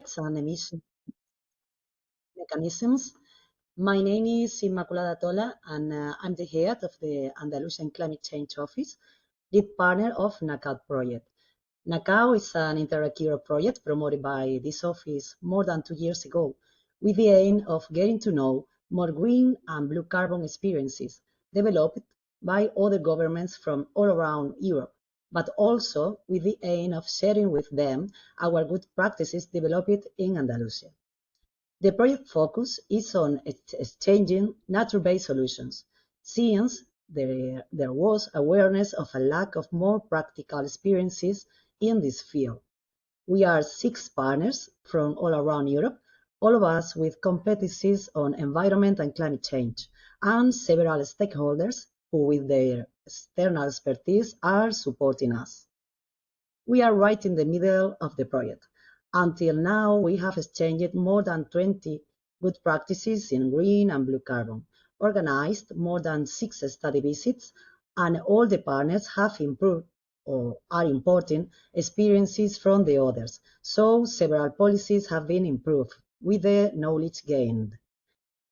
and emission mechanisms. My name is Immaculada Tola, and I'm the head of the Andalusian Climate Change Office, lead partner of NACAO project. NACAO is an Interreg Europe project promoted by this office more than 2 years ago, with the aim of getting to know more green and blue carbon experiences developed by other governments from all around Europe, but also with the aim of sharing with them our good practices developed in Andalusia. The project focus is on exchanging nature-based solutions, since there was awareness of a lack of more practical experiences in this field. We are 6 partners from all around Europe, all of us with competencies on environment and climate change, and several stakeholders who, with their external expertise, are supporting us. We are right in the middle of the project. Until now, we have exchanged more than 20 good practices in green and blue carbon, organized more than 6 study visits, and all the partners have improved or are importing experiences from the others, so several policies have been improved with the knowledge gained.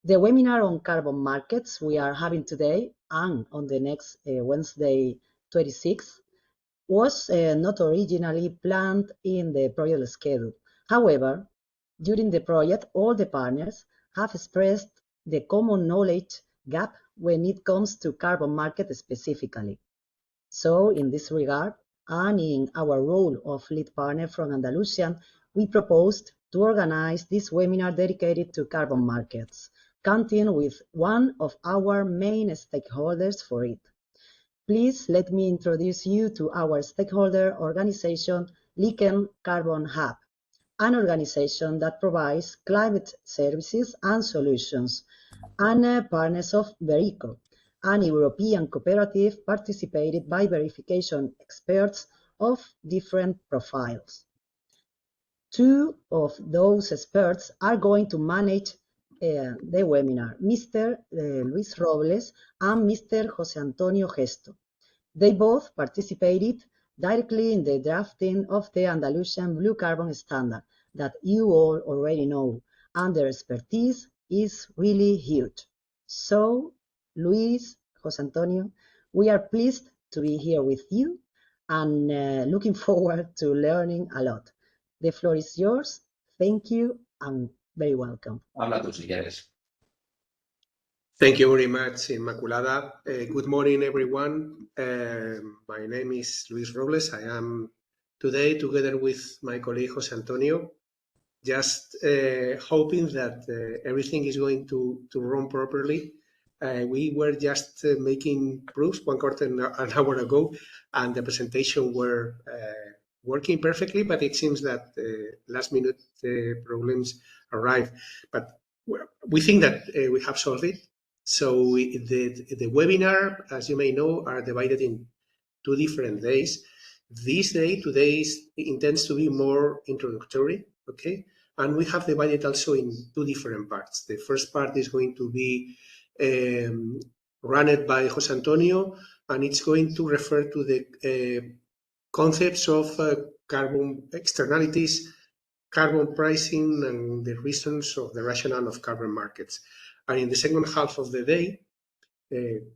The webinar on carbon markets we are having today and on the next Wednesday 26th was not originally planned in the project schedule. However, during the project, all the partners have expressed the common knowledge gap when it comes to carbon market specifically. So in this regard, and in our role of lead partner from Andalusian, we proposed to organize this webinar dedicated to carbon markets, counting with one of our main stakeholders for it. Please let me introduce you to our stakeholder organization, Lichen Carbon Hub, an organization that provides climate services and solutions, and partners of Verico, an European cooperative participated by verification experts of different profiles. 2 of those experts are going to manage the webinar, Mr. Luis Robles and Mr. José Antonio Gesto. They both participated directly in the drafting of the Andalusian Blue Carbon Standard that you all already know, and their expertise is really huge. So, Luis, José Antonio, we are pleased to be here with you and looking forward to learning a lot. The floor is yours. Thank you and very welcome. Habla tú si quieres. Thank you very much, Immaculada. Good morning, everyone. My name is Luis Robles. I am today together with my colleague José Antonio, just hoping that everything is going to run properly. We were just making proofs 1/4 an hour ago, and the presentation were working perfectly, but it seems that last-minute problems arrived. But we think that we have solved it. So the webinar, as you may know, are divided in 2 different days. This day, today, intends to be more introductory, okay? And we have divided also in 2 different parts. The first part is going to be run by José Antonio, and it's going to refer to the concepts of carbon externalities, carbon pricing, and the reasons of the rationale of carbon markets. And in the second half of the day,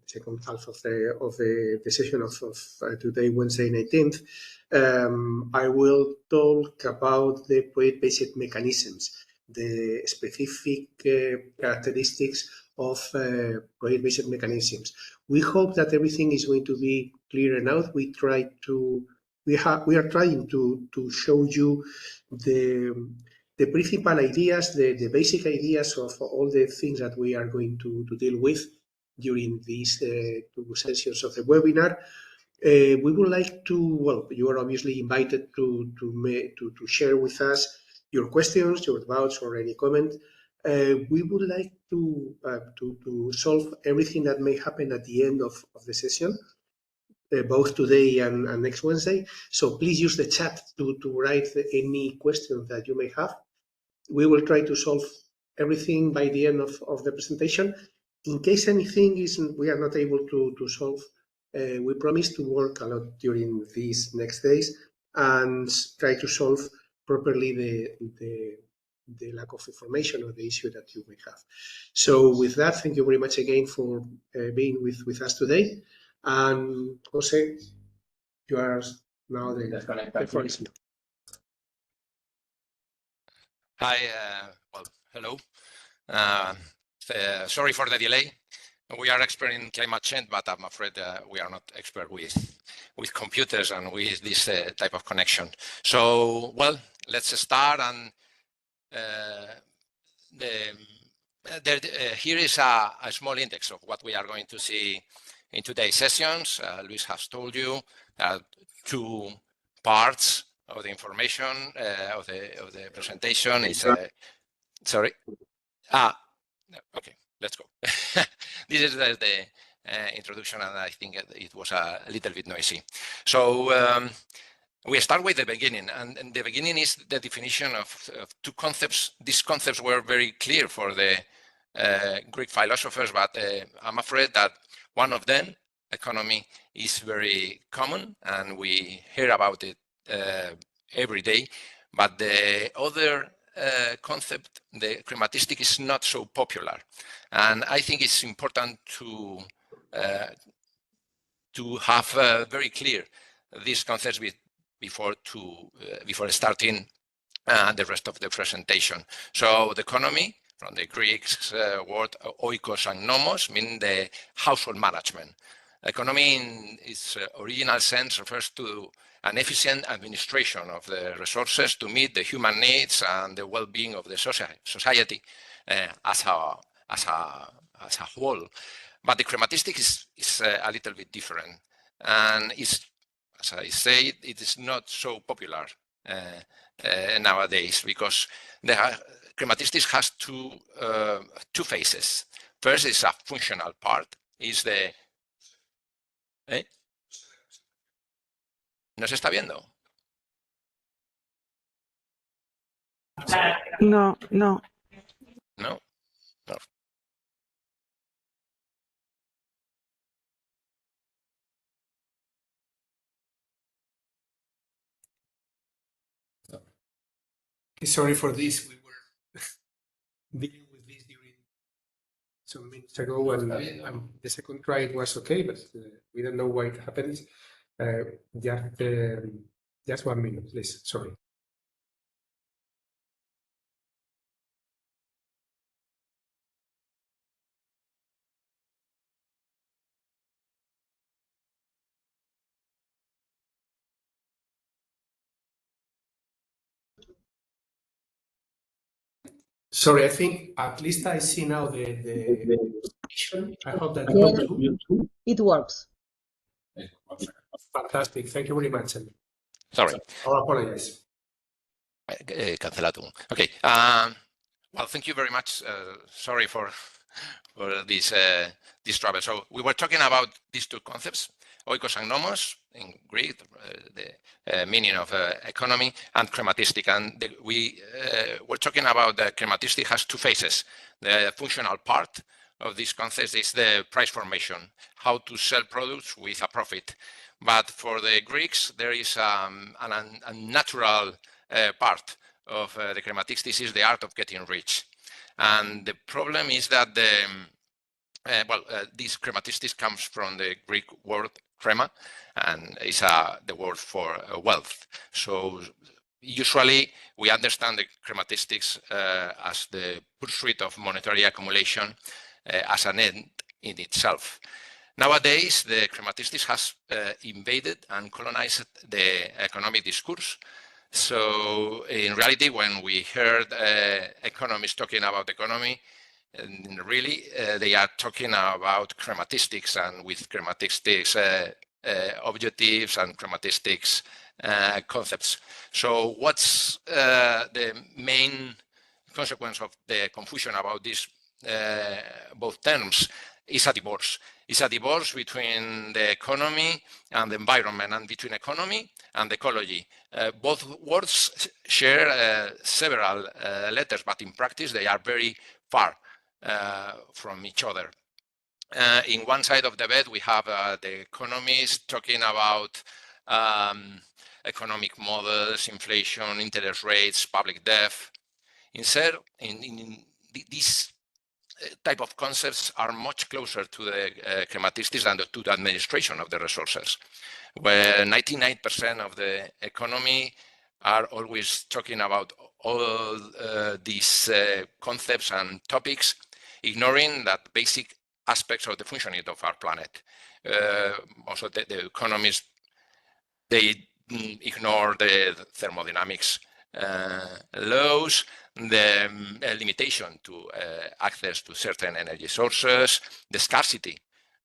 second half of the session of today, Wednesday 19th, I will talk about the project-based mechanisms, the specific characteristics of project-based mechanisms. We hope that everything is going to be clear enough. We are trying to show you the principal ideas, the basic ideas of all the things that we are going to deal with during these 2 sessions of the webinar. We would like to, well, you are obviously invited to share with us your questions, your doubts, or any comment. We would like to solve everything that may happen at the end of the session, both today and next Wednesday. So please use the chat to write any questions that you may have. We will try to solve everything by the end of the presentation. In case anything we are not able to solve, we promise to work a lot during these next days and try to solve properly the lack of information or the issue that you may have. So with that, thank you very much again for being with us today. And Jose, you are now the floor is yours. Hi, well, hello. Sorry for the delay. We are expert in climate change, but I'm afraid we are not expert with computers and with this type of connection. So, well, let's start. And here is a small index of what we are going to see in today's sessions. Luis has told you two parts of the information of the presentation. Is sorry. Okay, let's go. This is the introduction, and I think it was a little bit noisy. So we start with the beginning, and the beginning is the definition of two concepts. These concepts were very clear for the Greek philosophers, but I'm afraid that one of them, economy, is very common, and we hear about it every day. But the other concept, the crematistic, is not so popular, and I think it's important to have very clear these concepts before starting the rest of the presentation. So the economy, from the Greek word oikos and nomos, mean the household management. Economy in its original sense refers to an efficient administration of the resources to meet the human needs and the well-being of the society as a whole. But the crematistic is a little bit different, and is, as I said, it is not so popular nowadays, because the crematistic has two phases. First is a functional part, is the ¿No se está viendo? No. No. Sorry for this. We were dealing with this during some minutes ago, and the second try it was okay, but we don't know why it happens. Just 1 minute, please. Sorry. Sorry, I think at least I see now the I hope that you too. It works. Fantastic. Thank you very much. Sorry. I apologize. Cancelado. Okay. Well, thank you very much. Sorry for this trouble. So we were talking about these two concepts, oikos and nomos in Greek, the meaning of economy, and crematistic. And we were talking about the crematistic has two phases. The functional part of these concepts is the price formation, how to sell products with a profit. But for the Greeks, there is a natural part of the crematistic. This is the art of getting rich. And the problem is that this crematistic comes from the Greek word crema, and is the word for wealth. So usually we understand the crematistics as the pursuit of monetary accumulation as an end in itself. Nowadays, the crematistics has invaded and colonized the economic discourse. So in reality, when we heard economists talking about economy, and really they are talking about crematistics, and with crematistics objectives and crematistics concepts. So what's the main consequence of the confusion about these both terms? Is a divorce. It's a divorce between the economy and the environment, and between economy and ecology. Both words share several letters, but in practice they are very far from each other. In one side of the bed, we have the economists talking about economic models, inflation, interest rates, public debt. Instead, these type of concepts are much closer to the chrematistics than to the administration of the resources, where 99% of the economy are always talking about all these concepts and topics, ignoring that basic aspects of the functioning of our planet. Also, the economists, they ignore the thermodynamics laws, the limitation to access to certain energy sources, the scarcity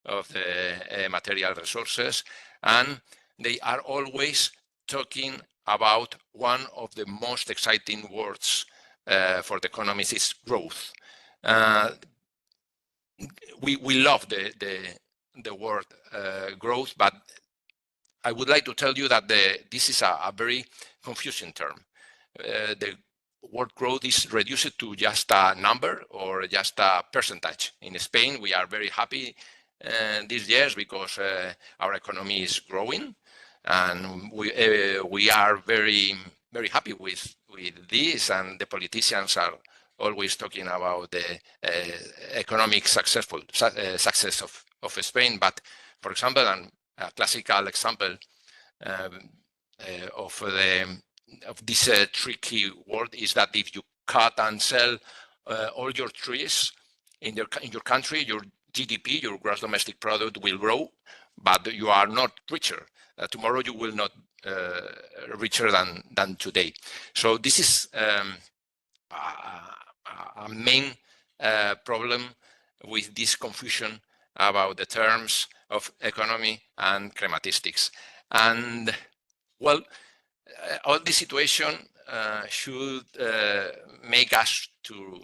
of the material resources, and they are always talking about one of the most exciting words for the economists is growth. We love the word growth, but I would like to tell you that this is a very confusing term. The word growth is reduced to just a number or just a percentage. In Spain, we are very happy these years because our economy is growing, and we are very happy with this, and the politicians are always talking about the economic success of Spain. But for example, and a classical example of this tricky word is that if you cut and sell all your trees in your country, your GDP, your gross domestic product, will grow, but you are not richer. Tomorrow you will not richer than today. So this is a main problem with this confusion about the terms of economy and chrematistics. And well, all this situation should make us to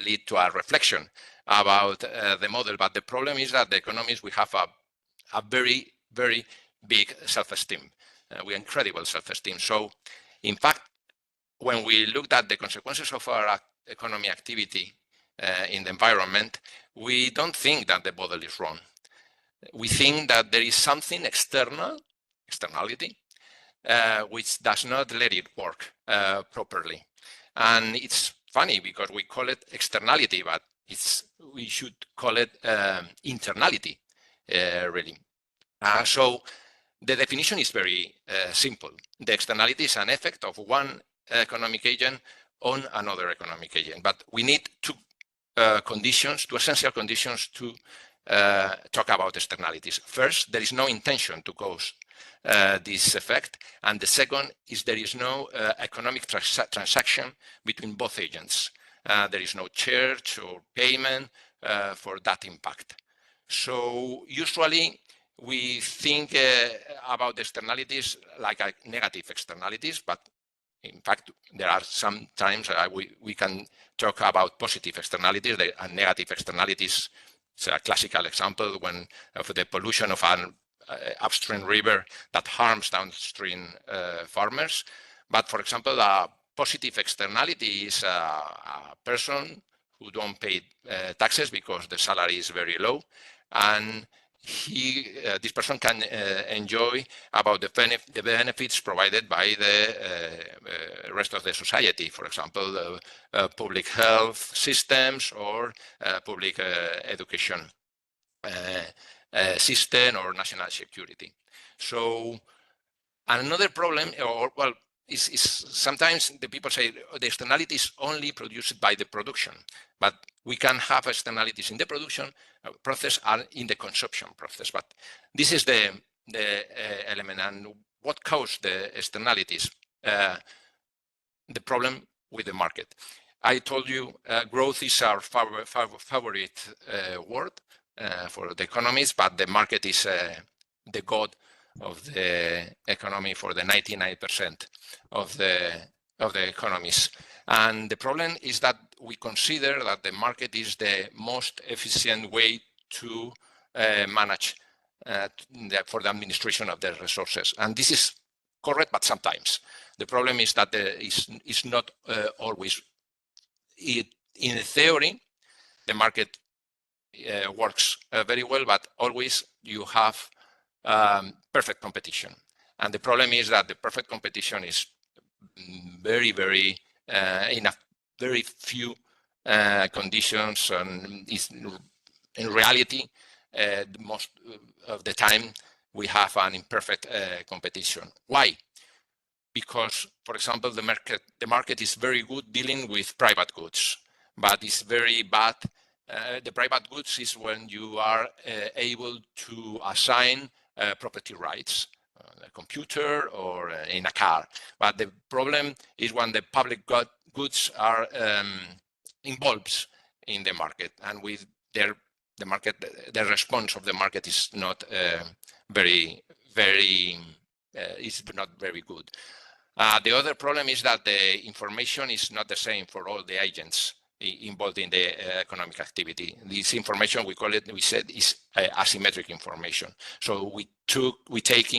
lead to a reflection about the model. But the problem is that the economists, we have a very big self-esteem. We have incredible self-esteem. So in fact, when we looked at the consequences of our economy activity in the environment, we don't think that the model is wrong. We think that there is something externality, which does not let it work properly. And it's funny because we call it externality, but we should call it internality, really. So the definition is very simple. The externality is an effect of one economic agent on another economic agent. But we need two essential conditions to talk about externalities. First, there is no intention to cause this effect. And the second is there is no economic transaction between both agents. There is no charge or payment for that impact. So usually we think about externalities like negative externalities, but in fact, there are some times we can talk about positive externalities and negative externalities. It's a classical example of the pollution of an upstream river that harms downstream farmers. But for example, a positive externality is a person who don't pay taxes because the salary is very low, and this person can enjoy about the benefits provided by the rest of the society. For example, public health systems or public education system or national security. So another problem, is sometimes the people say the externality is only produced by the production, but we can have externalities in the production process and in the consumption process. But this is the element. And what caused the externalities? The problem with the market. I told you growth is our favorite word for the economists, but the market is the god of the economy for the 99% of the economies. And the problem is that we consider that the market is the most efficient way to manage for the administration of the resources. And this is correct, but sometimes. The problem is that it's not always. In theory, the market works very well, but always you have perfect competition. And the problem is that the perfect competition is very, very, in a very few conditions, and is in reality, most of the time, we have an imperfect competition. Why? Because, for example, the market is very good dealing with private goods, but it's very bad. The private goods is when you are able to assign property rights, a computer or in a car. But the problem is when the public goods are involved in the market, and with the response of the market is not is not very good. The other problem is that the information is not the same for all the agents involved in the economic activity. This information, we said, is asymmetric information. So we take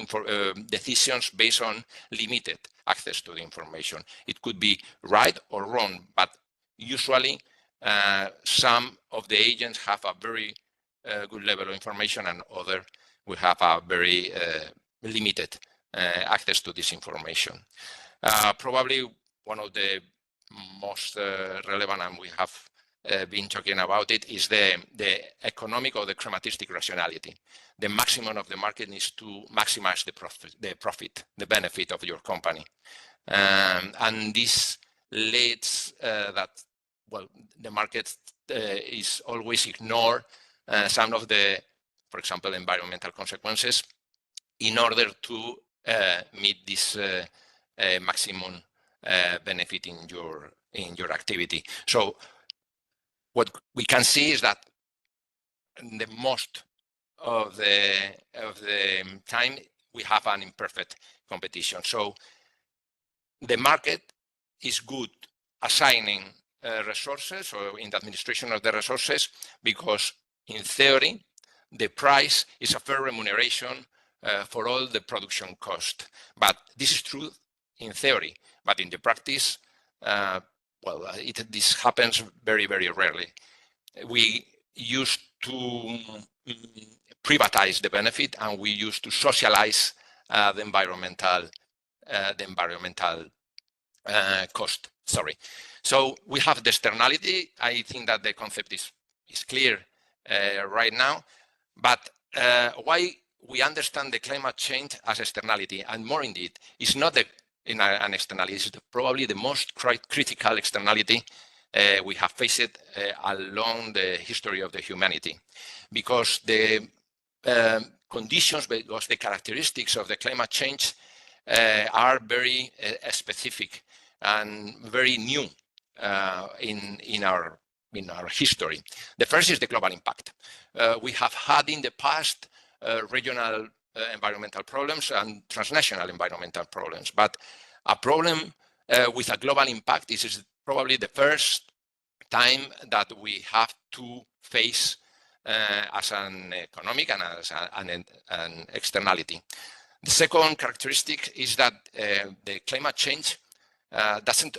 decisions based on limited access to the information. It could be right or wrong, but usually some of the agents have a very good level of information, and other will have a very limited access to this information. Probably one of the most relevant, and we have been talking about it, is the economic or the crematistic rationality. The maximum of the market needs to maximize the benefit of your company. And this leads that, well, the market is always ignore some of the, for example, environmental consequences in order to meet this maximum benefit in your activity. So what we can see is that the most of the time we have an imperfect competition. So the market is good assigning resources, or in the administration of the resources, because in theory the price is a fair remuneration for all the production cost. But this is true in theory, but in the practice, this happens very, very rarely. We used to privatize the benefit, and we used to socialize the environmental cost. Sorry. So we have the externality. I think that the concept is clear right now, but why we understand the climate change as externality, and more indeed, it's not an externality, it's probably the most critical externality we have faced along the history of the humanity, because the conditions, because the characteristics of the climate change are very specific and very new in our history. The first is the global impact. We have had in the past regional environmental problems and transnational environmental problems, but a problem with a global impact is probably the first time that we have to face as an economic and as an externality. The second characteristic is that the climate change doesn't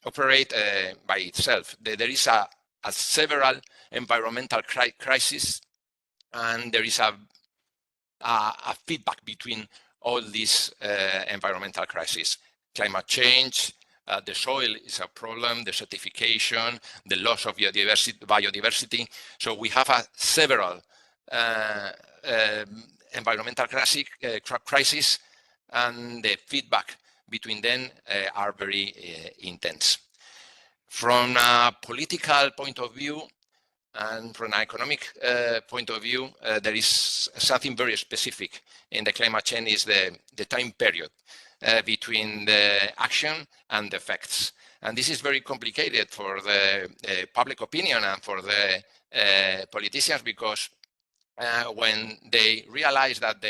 operate by itself. There is a several environmental crises, and there is a feedback between all these environmental crises. Climate change, the soil is a problem, desertification, the loss of biodiversity. So we have several environmental crises, and the feedback between them are very intense. From a political point of view and from an economic point of view, there is something very specific in the climate change, is the time period between the action and the effects. And this is very complicated for the public opinion and for the politicians, because when they realize that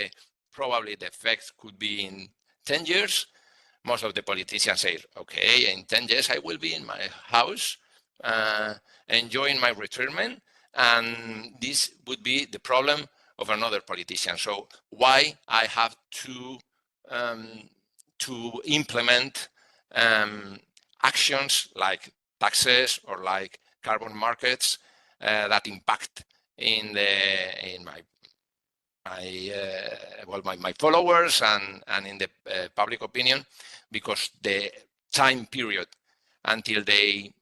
probably the effects could be in 10 years, most of the politicians say, okay, in 10 years I will be in my house enjoying my retirement, and this would be the problem of another politician. So why I have to implement actions like taxes or like carbon markets that impact in my my followers and in the public opinion, because the time period until they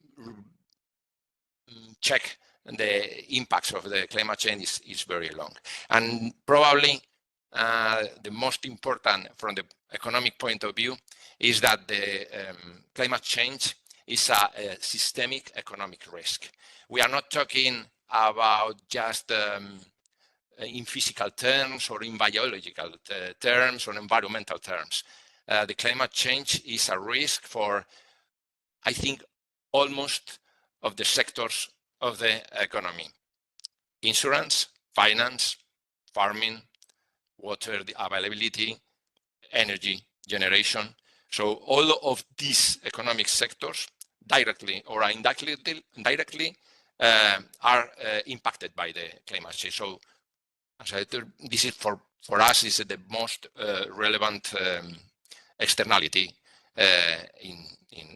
check the impacts of the climate change is very long. And probably the most important from the economic point of view is that the climate change is a systemic economic risk. We are not talking about just in physical terms or in biological terms or environmental terms. The climate change is a risk for, I think, almost of the sectors of the economy: insurance, finance, farming, water availability, energy generation. So all of these economic sectors, directly or indirectly, are impacted by the climate change. So as I said, this is for us is the most relevant externality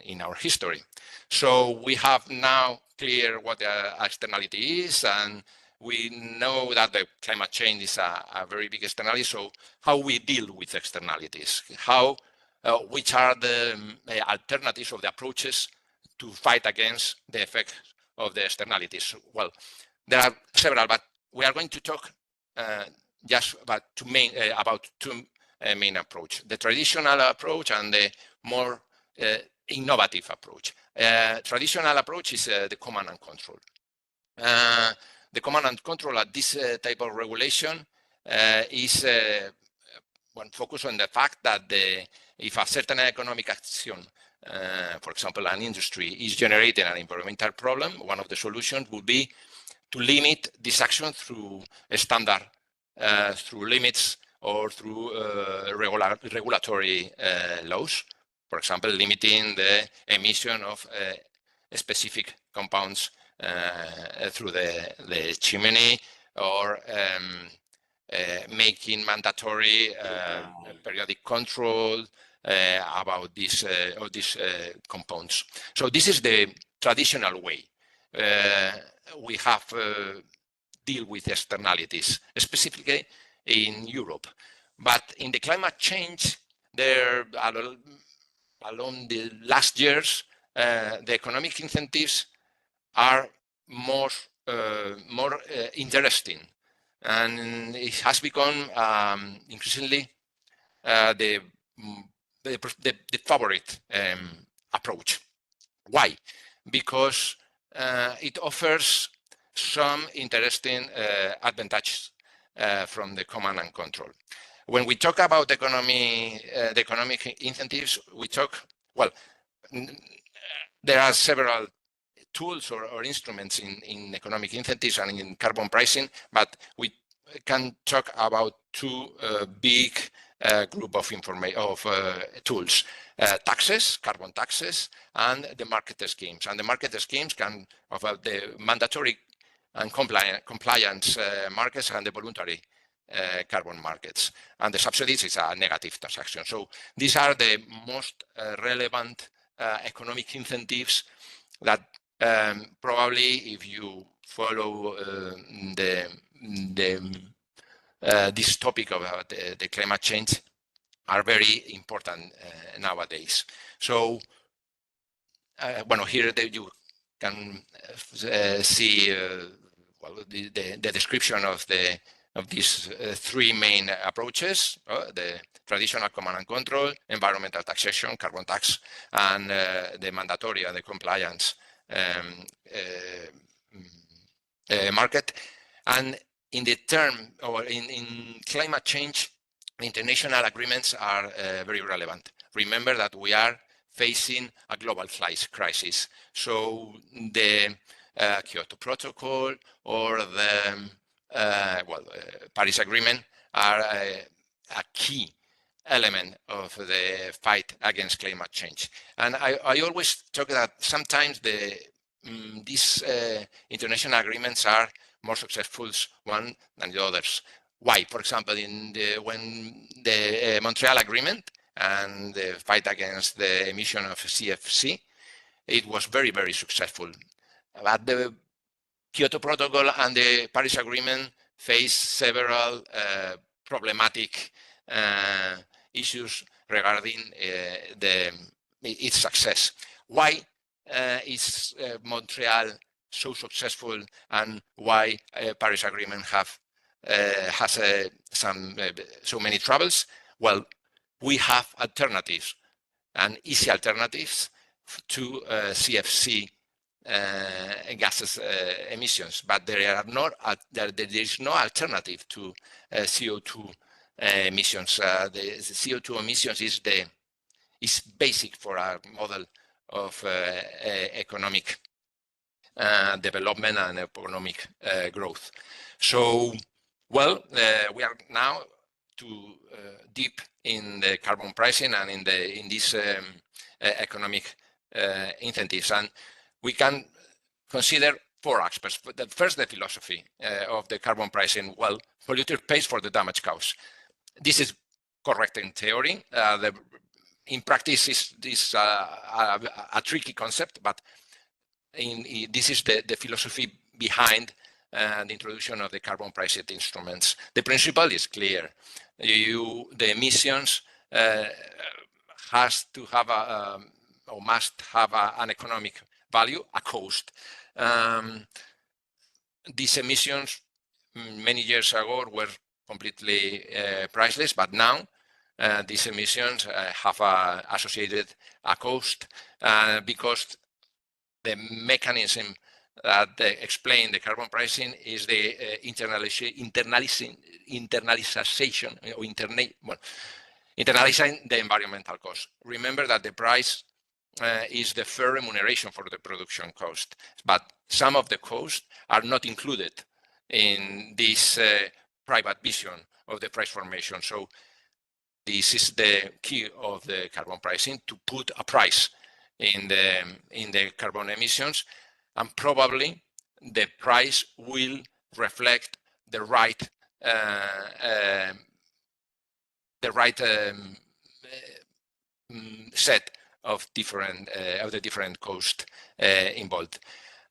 in our history. So we have now clear what the externality is, and we know that the climate change is a very big externality. So how we deal with externalities, which are the alternatives of the approaches to fight against the effect of the externalities? Well, there are several, but we are going to talk just about two main approach: the traditional approach and the more innovative approach. Traditional approach is the command and control. The command and control at this type of regulation is one focus on the fact that if a certain economic action, for example, an industry, is generating an environmental problem, one of the solutions would be to limit this action through a standard, through limits or through regulatory laws. For example, limiting the emission of specific compounds through the chimney, or making mandatory periodic control about these compounds. So this is the traditional way we have deal with externalities, specifically in Europe. But in the climate change, along the last years, the economic incentives are more interesting, and it has become increasingly the favorite approach. Why? Because it offers some interesting advantages from the command and control. When we talk about the economic incentives, we talk, well, there are several tools or instruments in economic incentives and in carbon pricing, but we can talk about two big group of tools: taxes, carbon taxes, and the market schemes. And the market schemes can offer the mandatory and compliance markets and the voluntary carbon markets. And the subsidies is a negative transaction. So these are the most relevant economic incentives that probably, if you follow this topic about the climate change, are very important nowadays. So, here you can see the description of these three main approaches: the traditional command and control, environmental taxation, carbon tax, and the mandatory and the compliance market. And in the term, or in climate change, international agreements are very relevant. Remember that we are facing a global crisis. So the Kyoto Protocol or the Paris Agreement are a key element of the fight against climate change. And I always talk that sometimes these international agreements are more successful one than the others. Why? For example, when the Montreal Agreement and the fight against the emission of CFC, it was very, very successful. But the Kyoto Protocol and the Paris Agreement face several problematic issues regarding its success. Why is Montreal so successful, and why Paris Agreement has so many troubles? Well, we have alternatives, and easy alternatives to CFC gases emissions, but there is no alternative to CO2 emissions. The CO2 emissions is basic for our model of economic development and economic growth. So, well, we are now too deep in the carbon pricing and in these economic incentives, and we can consider 4 aspects. First, the philosophy of the carbon pricing. Well, polluter pays for the damage caused. This is correct in theory. In practice, this is a tricky concept, but this is the philosophy behind the introduction of the carbon pricing instruments. The principle is clear. The emissions has to have or must have an economic value, a cost. These emissions many years ago were completely priceless, but now these emissions have associated a cost because the mechanism that explain the carbon pricing is the internalization or internalizing the environmental cost. Remember that the price is the fair remuneration for the production cost, but some of the costs are not included in this private vision of the price formation. So this is the key of the carbon pricing, to put a price in the carbon emissions, and probably the price will reflect the right set of the different costs involved.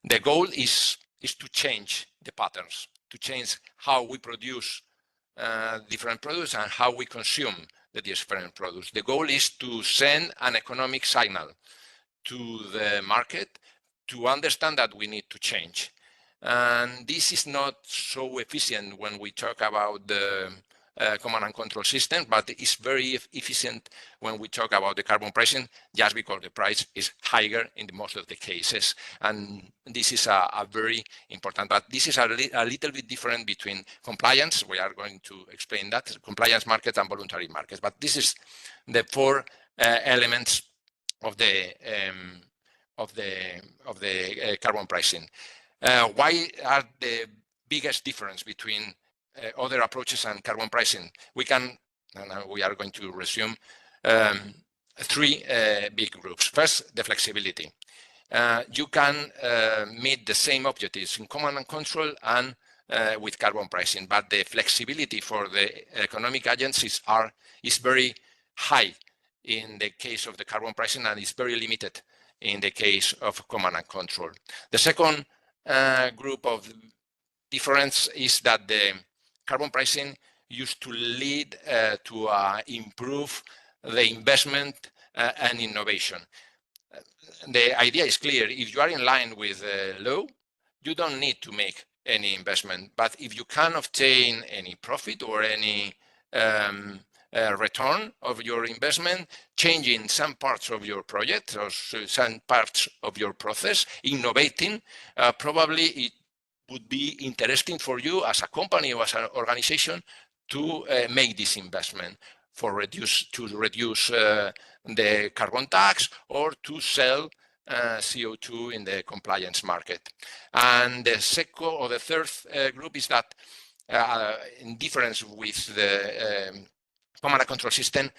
The goal is to change the patterns, to change how we produce different products and how we consume the different products. The goal is to send an economic signal to the market to understand that we need to change. And this is not so efficient when we talk about the command and control system, but it's very efficient when we talk about the carbon pricing, just because the price is higher in most of the cases. And this is a very important, but this is a little bit different between compliance. We are going to explain that, compliance market and voluntary markets. But this is the 4 elements of the carbon pricing. Why are the biggest difference between other approaches and carbon pricing? We are going to resume 3 big groups. First, the flexibility. You can meet the same objectives in command and control and with carbon pricing, but the flexibility for the economic agencies is very high in the case of the carbon pricing, and is very limited in the case of command and control. The second group of difference is that the carbon pricing used to lead to improve the investment and innovation. The idea is clear. If you are in line with the law, you don't need to make any investment. But if you can obtain any profit or any return of your investment, changing some parts of your project or some parts of your process, innovating, probably it would be interesting for you as a company or as an organization to make this investment to reduce the carbon tax or to sell CO2 in the compliance market. And the second or the third group is that in difference with the command and control system,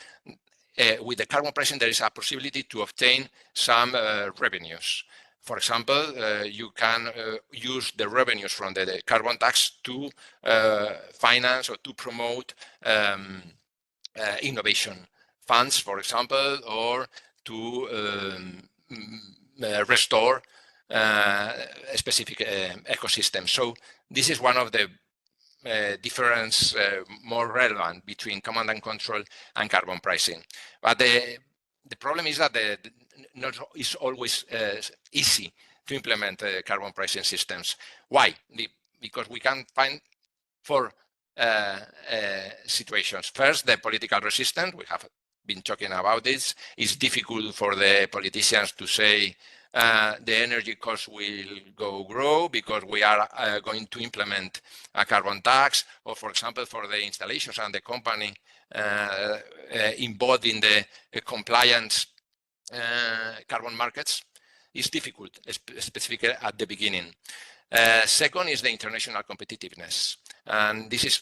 with the carbon pricing, there is a possibility to obtain some revenues. For example, you can use the revenues from the carbon tax to finance or to promote innovation funds, for example, or to restore a specific ecosystem. So this is one of the difference more relevant between command and control and carbon pricing. But the problem is that not it's always easy to implement carbon pricing systems. Why? Because we can find four situations. First, the political resistance. We have been talking about this. It's difficult for the politicians to say the energy cost will grow because we are going to implement a carbon tax, or for example, for the installations and the company involved in the compliance carbon markets. Is difficult, specifically at the beginning. Second is the international competitiveness. And this is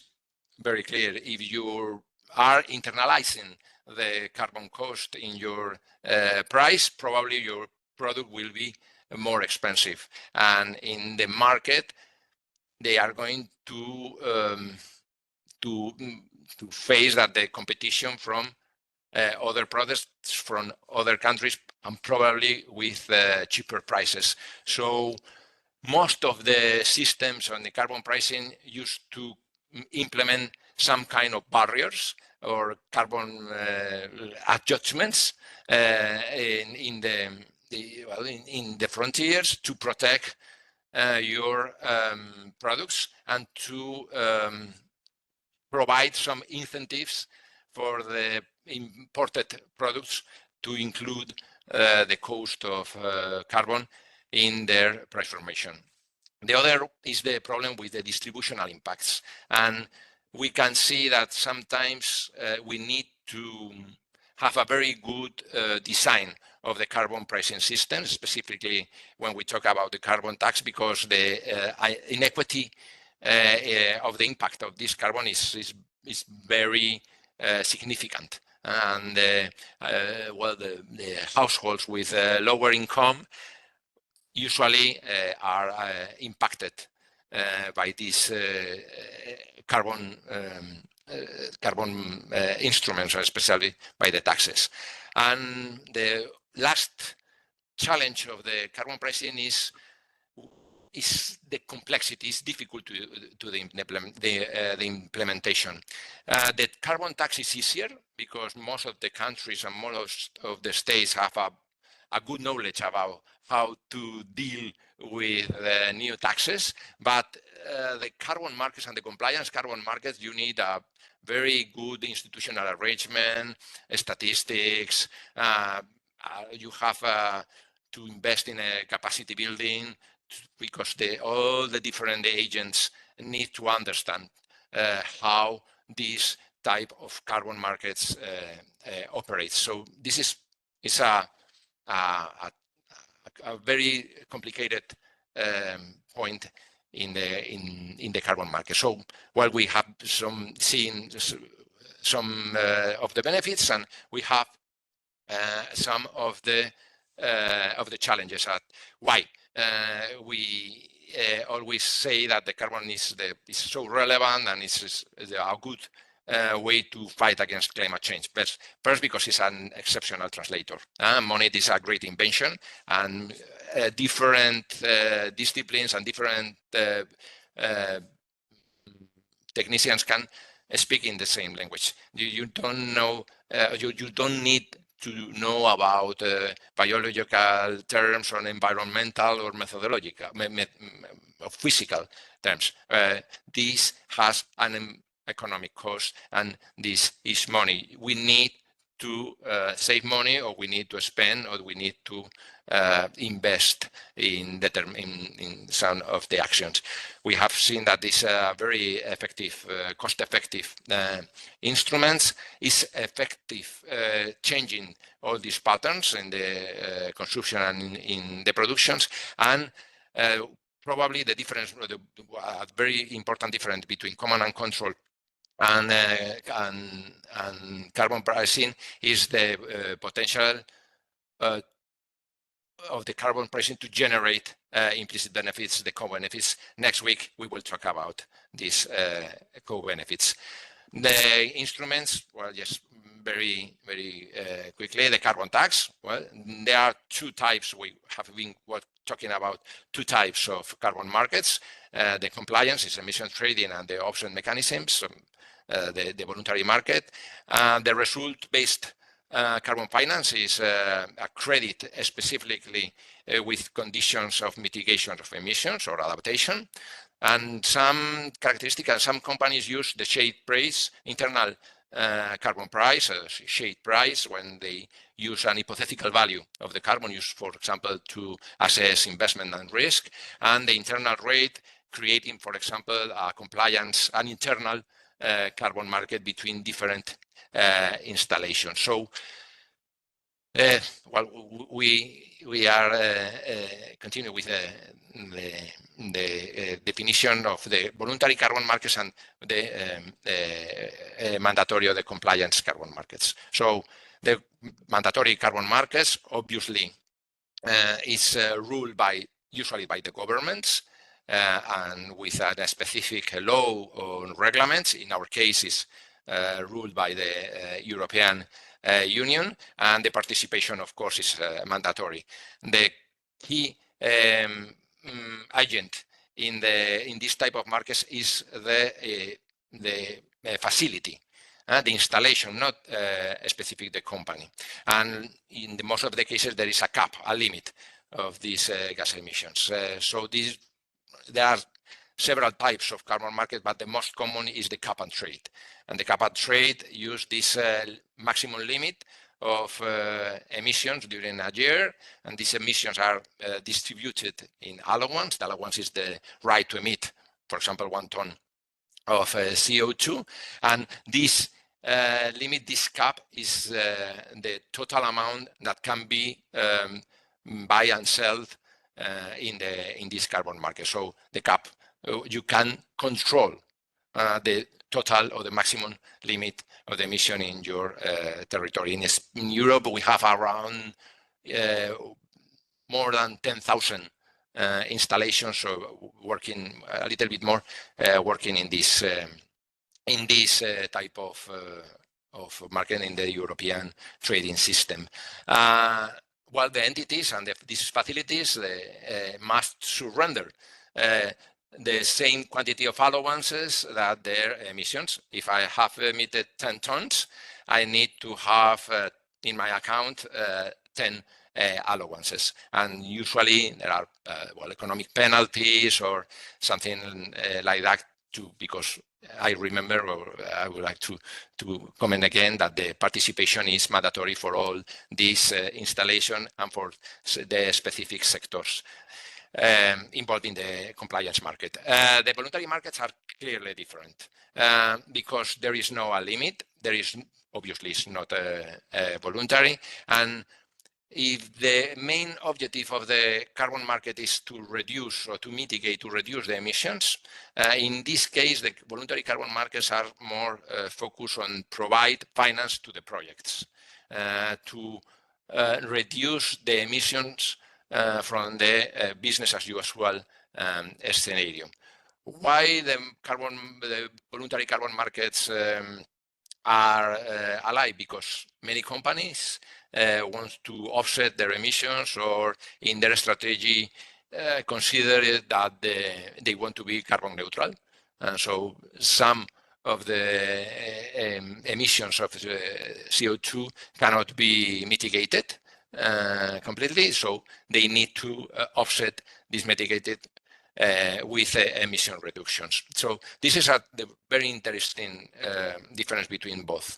very clear. If you are internalizing the carbon cost in your price, probably your product will be more expensive. And in the market, they are going to face that the competition from other products from other countries, and probably with cheaper prices. So most of the systems on the carbon pricing used to implement some kind of barriers or carbon adjustments in the frontiers to protect your products and to provide some incentives for the imported products to include the cost of carbon in their price formation. The other is the problem with the distributional impacts. And we can see that sometimes we need to have a very good design of the carbon pricing system, specifically when we talk about the carbon tax, because the inequity of the impact of this carbon is very significant. And well, the households with lower income usually are impacted by these carbon instruments, especially by the taxes. And the last challenge of the carbon pricing is the complexity. It's difficult to the implementation. The carbon tax is easier because most of the countries and most of the states have a good knowledge about how to deal with new taxes. But the carbon markets and the compliance carbon markets, you need a very good institutional arrangement, statistics. You have to invest in a capacity building, because all the different agents need to understand how this type of carbon markets operate. So this is a very complicated point in the carbon market. So while we have seen some of the benefits, and we have some of the challenges. Why? We always say that the carbon is so relevant and it's a good way to fight against climate change. But first, because it's an exceptional translator. Monet is a great invention, and different disciplines and different technicians can speak in the same language. You don't know. You don't need to know about biological terms or environmental or methodological or physical terms. This has an economic cost, and this is money. We need to save money, or we need to spend, or we need to invest in some of the actions. We have seen that this very effective, cost-effective instruments is effective changing all these patterns in the consumption and in the productions, and probably the difference, a very important difference between command and control and carbon pricing is the potential of the carbon pricing to generate implicit benefits, the co-benefits. Next week, we will talk about these co-benefits. The instruments, well, just very quickly. The carbon tax. Well, there are two types. We have been talking about two types of carbon markets. The compliance is emission trading and the option mechanisms, the voluntary market. The result-based carbon finance is a credit specifically with conditions of mitigation of emissions or adaptation. And some characteristics, some companies use the shade price, internal carbon price, shade price, when they use an hypothetical value of the carbon used, for example, to assess investment and risk, and the internal rate, creating, for example, an internal carbon market between different installations. So, well, we are continue with the definition of the voluntary carbon markets and the mandatory or the compliance carbon markets. So the mandatory carbon markets obviously is ruled usually by the governments and with a specific law or regulations. In our case, is ruled by the European Union, and the participation, of course, is mandatory. The key agent in this type of markets is the facility, the installation, not specific the company. And in most of the cases, there is a cap, a limit of these gas emissions. So there are several types of carbon market, but the most common is the cap and trade. And the cap and trade use this maximum limit of emissions during a year, and these emissions are distributed in allowance. The allowance is the right to emit, for example, 1 ton of CO2, and this limit, this cap, is the total amount that can be buy and sell in this carbon market. So the cap, you can control the total or the maximum limit of the emission in your territory. In Europe, we have around more than 10,000 installations working, a little bit more, working in this type of market in the European trading system. While the entities and these facilities must surrender the same quantity of allowances that their emissions. If I have emitted 10 tons, I need to have in my account 10 allowances. And usually there are well, economic penalties or something like that too, because I remember, or I would like to comment again, that the participation is mandatory for all these installation and for the specific sectors involved in the compliance market. The voluntary markets are clearly different because there is no limit. There is, obviously, it's not voluntary. And if the main objective of the carbon market is to reduce or to mitigate, to reduce the emissions, in this case, the voluntary carbon markets are more focused on provide finance to the projects to reduce the emissions from the business as usual scenario. Why the voluntary carbon markets are alive? Because many companies want to offset their emissions, or in their strategy consider that they want to be carbon neutral. And so some of the emissions of CO2 cannot be mitigated completely, so they need to offset this mitigated with emission reductions. So this is the very interesting difference between both.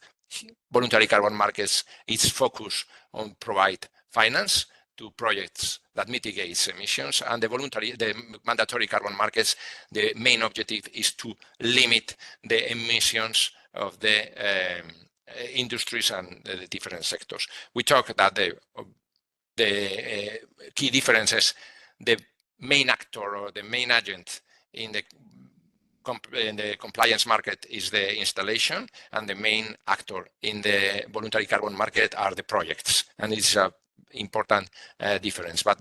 Voluntary carbon markets, its focus on provide finance to projects that mitigates emissions, and the mandatory carbon markets, the main objective is to limit the emissions of the industries and the different sectors. We talk that the key differences, the main actor or the main agent in the compliance market is the installation, and the main actor in the voluntary carbon market are the projects. And it's an important difference. But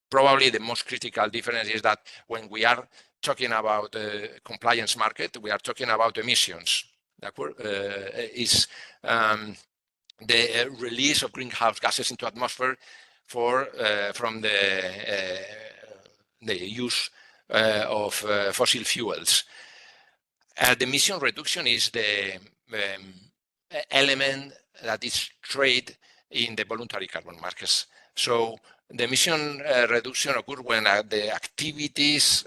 probably the most critical difference is that when we are talking about the compliance market, we are talking about emissions. the release of greenhouse gases into atmosphere from the use of fossil fuels. The emission reduction is the element that is traded in the voluntary carbon markets. So the emission reduction occurs when the activities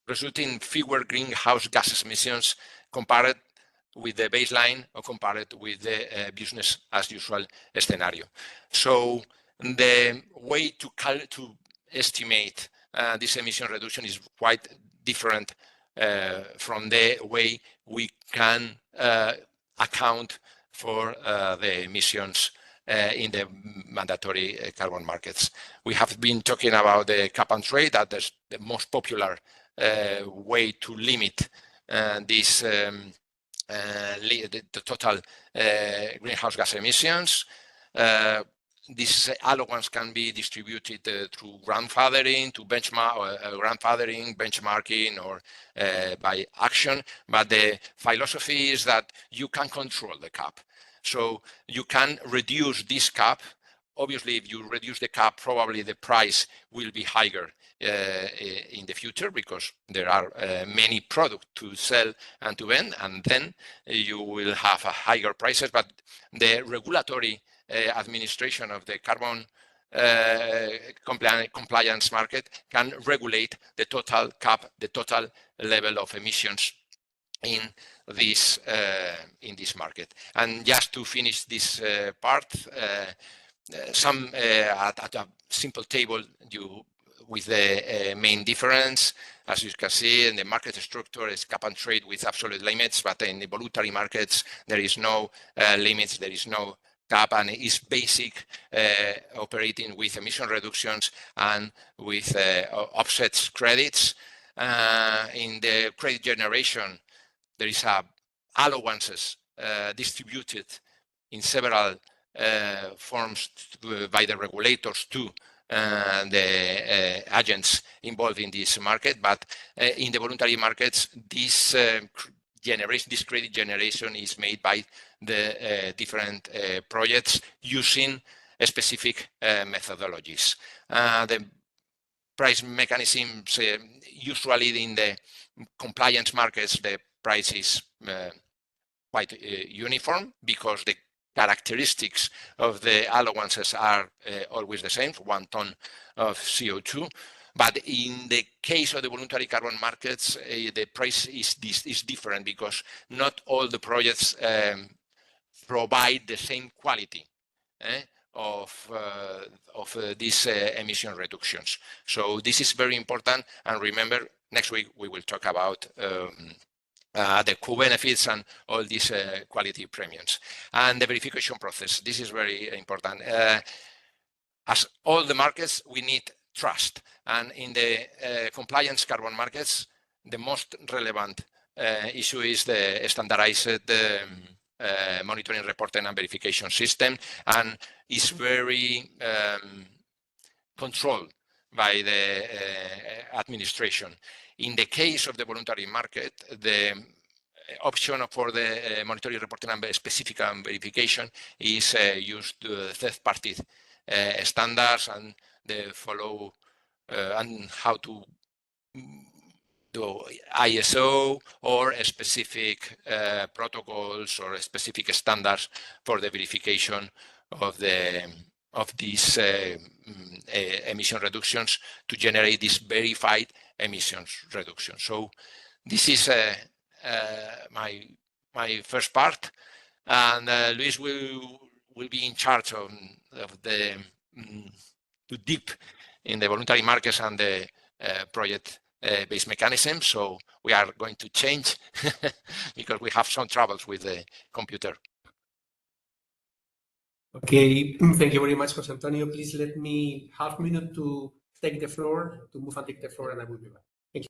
result in fewer greenhouse gases emissions compared with the baseline or compared with the business as usual scenario. So the way to estimate this emission reduction is quite different from the way we can account for the emissions in the mandatory carbon markets. We have been talking about the cap and trade, that is the most popular way to limit this the total greenhouse gas emissions. These allowance can be distributed through grandfathering, benchmarking, or by action. But the philosophy is that you can control the cap. So you can reduce this cap. Obviously, if you reduce the cap, probably the price will be higher in the future because there are many products to sell and to vend, and then you will have higher prices. But the regulatory administration of the carbon compliance market can regulate the total cap, the total level of emissions in this market. And just to finish this part, at a simple table with the main difference, as you can see, in the market structure is cap and trade with absolute limits, but in the voluntary markets there is no limits, there is no cap, and it's basic operating with emission reductions and with offsets credits. In the credit generation, there is allowances distributed in several forms by the regulators to the agents involved in this market. But in the voluntary markets, this credit generation is made by the different projects using specific methodologies. The price mechanisms, usually in the compliance markets, the price is quite uniform because the characteristics of the allowances are always the same, for 1 ton of CO2. But in the case of the voluntary carbon markets, the price is different because not all the projects provide the same quality of these emission reductions. So this is very important. And remember, next week we will talk about the co-benefits and all these quality premiums. And the verification process, this is very important. As all the markets, we need trust. And in the compliance carbon markets, the most relevant issue is the standardized monitoring, reporting, and verification system, and is very controlled by the administration. In the case of the voluntary market, the option for the monitoring, reporting, and specific verification is used to third-party standards and the follow and how to do ISO or specific protocols or specific standards for the verification of these emission reductions to generate this verified emissions reduction. So this is my first part, and Luis will be in charge of the to deep in the voluntary markets and the project-based mechanism. So we are going to change because we have some troubles with the computer. Okay, thank you very much, José Antonio. Please let me half a minute to take the floor, to move and take the floor, and I will be back. Thank you.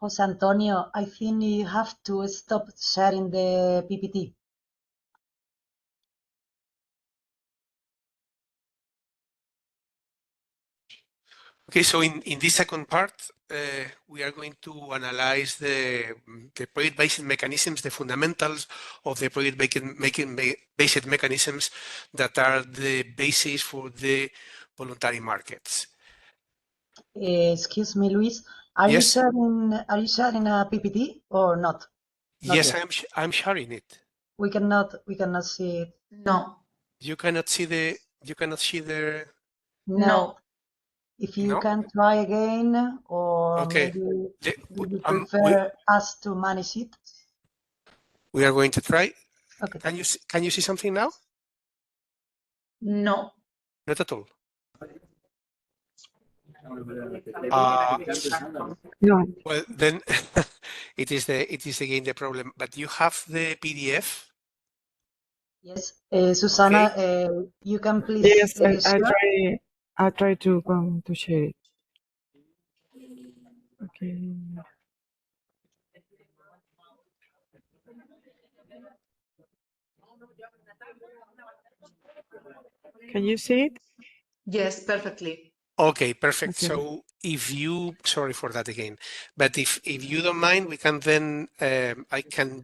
José Antonio, I think you have to stop sharing the PPT. Okay, so in this second part, we are going to analyze the project-based mechanisms, the fundamentals of the project-based mechanisms that are the basis for the voluntary markets. Excuse me, Luis. Are you Yes. sharing a PPT or not? Yes, yet. I'm sharing it. We cannot see it. No. You cannot see the. No. If you No? can try again, or Okay. maybe you we, prefer us to manage it. we are going to try. Okay. Can you see something now? No. Not at all. No. Well, then it is again the problem. But you have the PDF. Yes, Susana, you can please Yes, share. I'll try to share it. Okay. Can you see it? Yes, perfectly. Okay, perfect. Okay. So if you, sorry for that again, but if you don't mind, we can then I can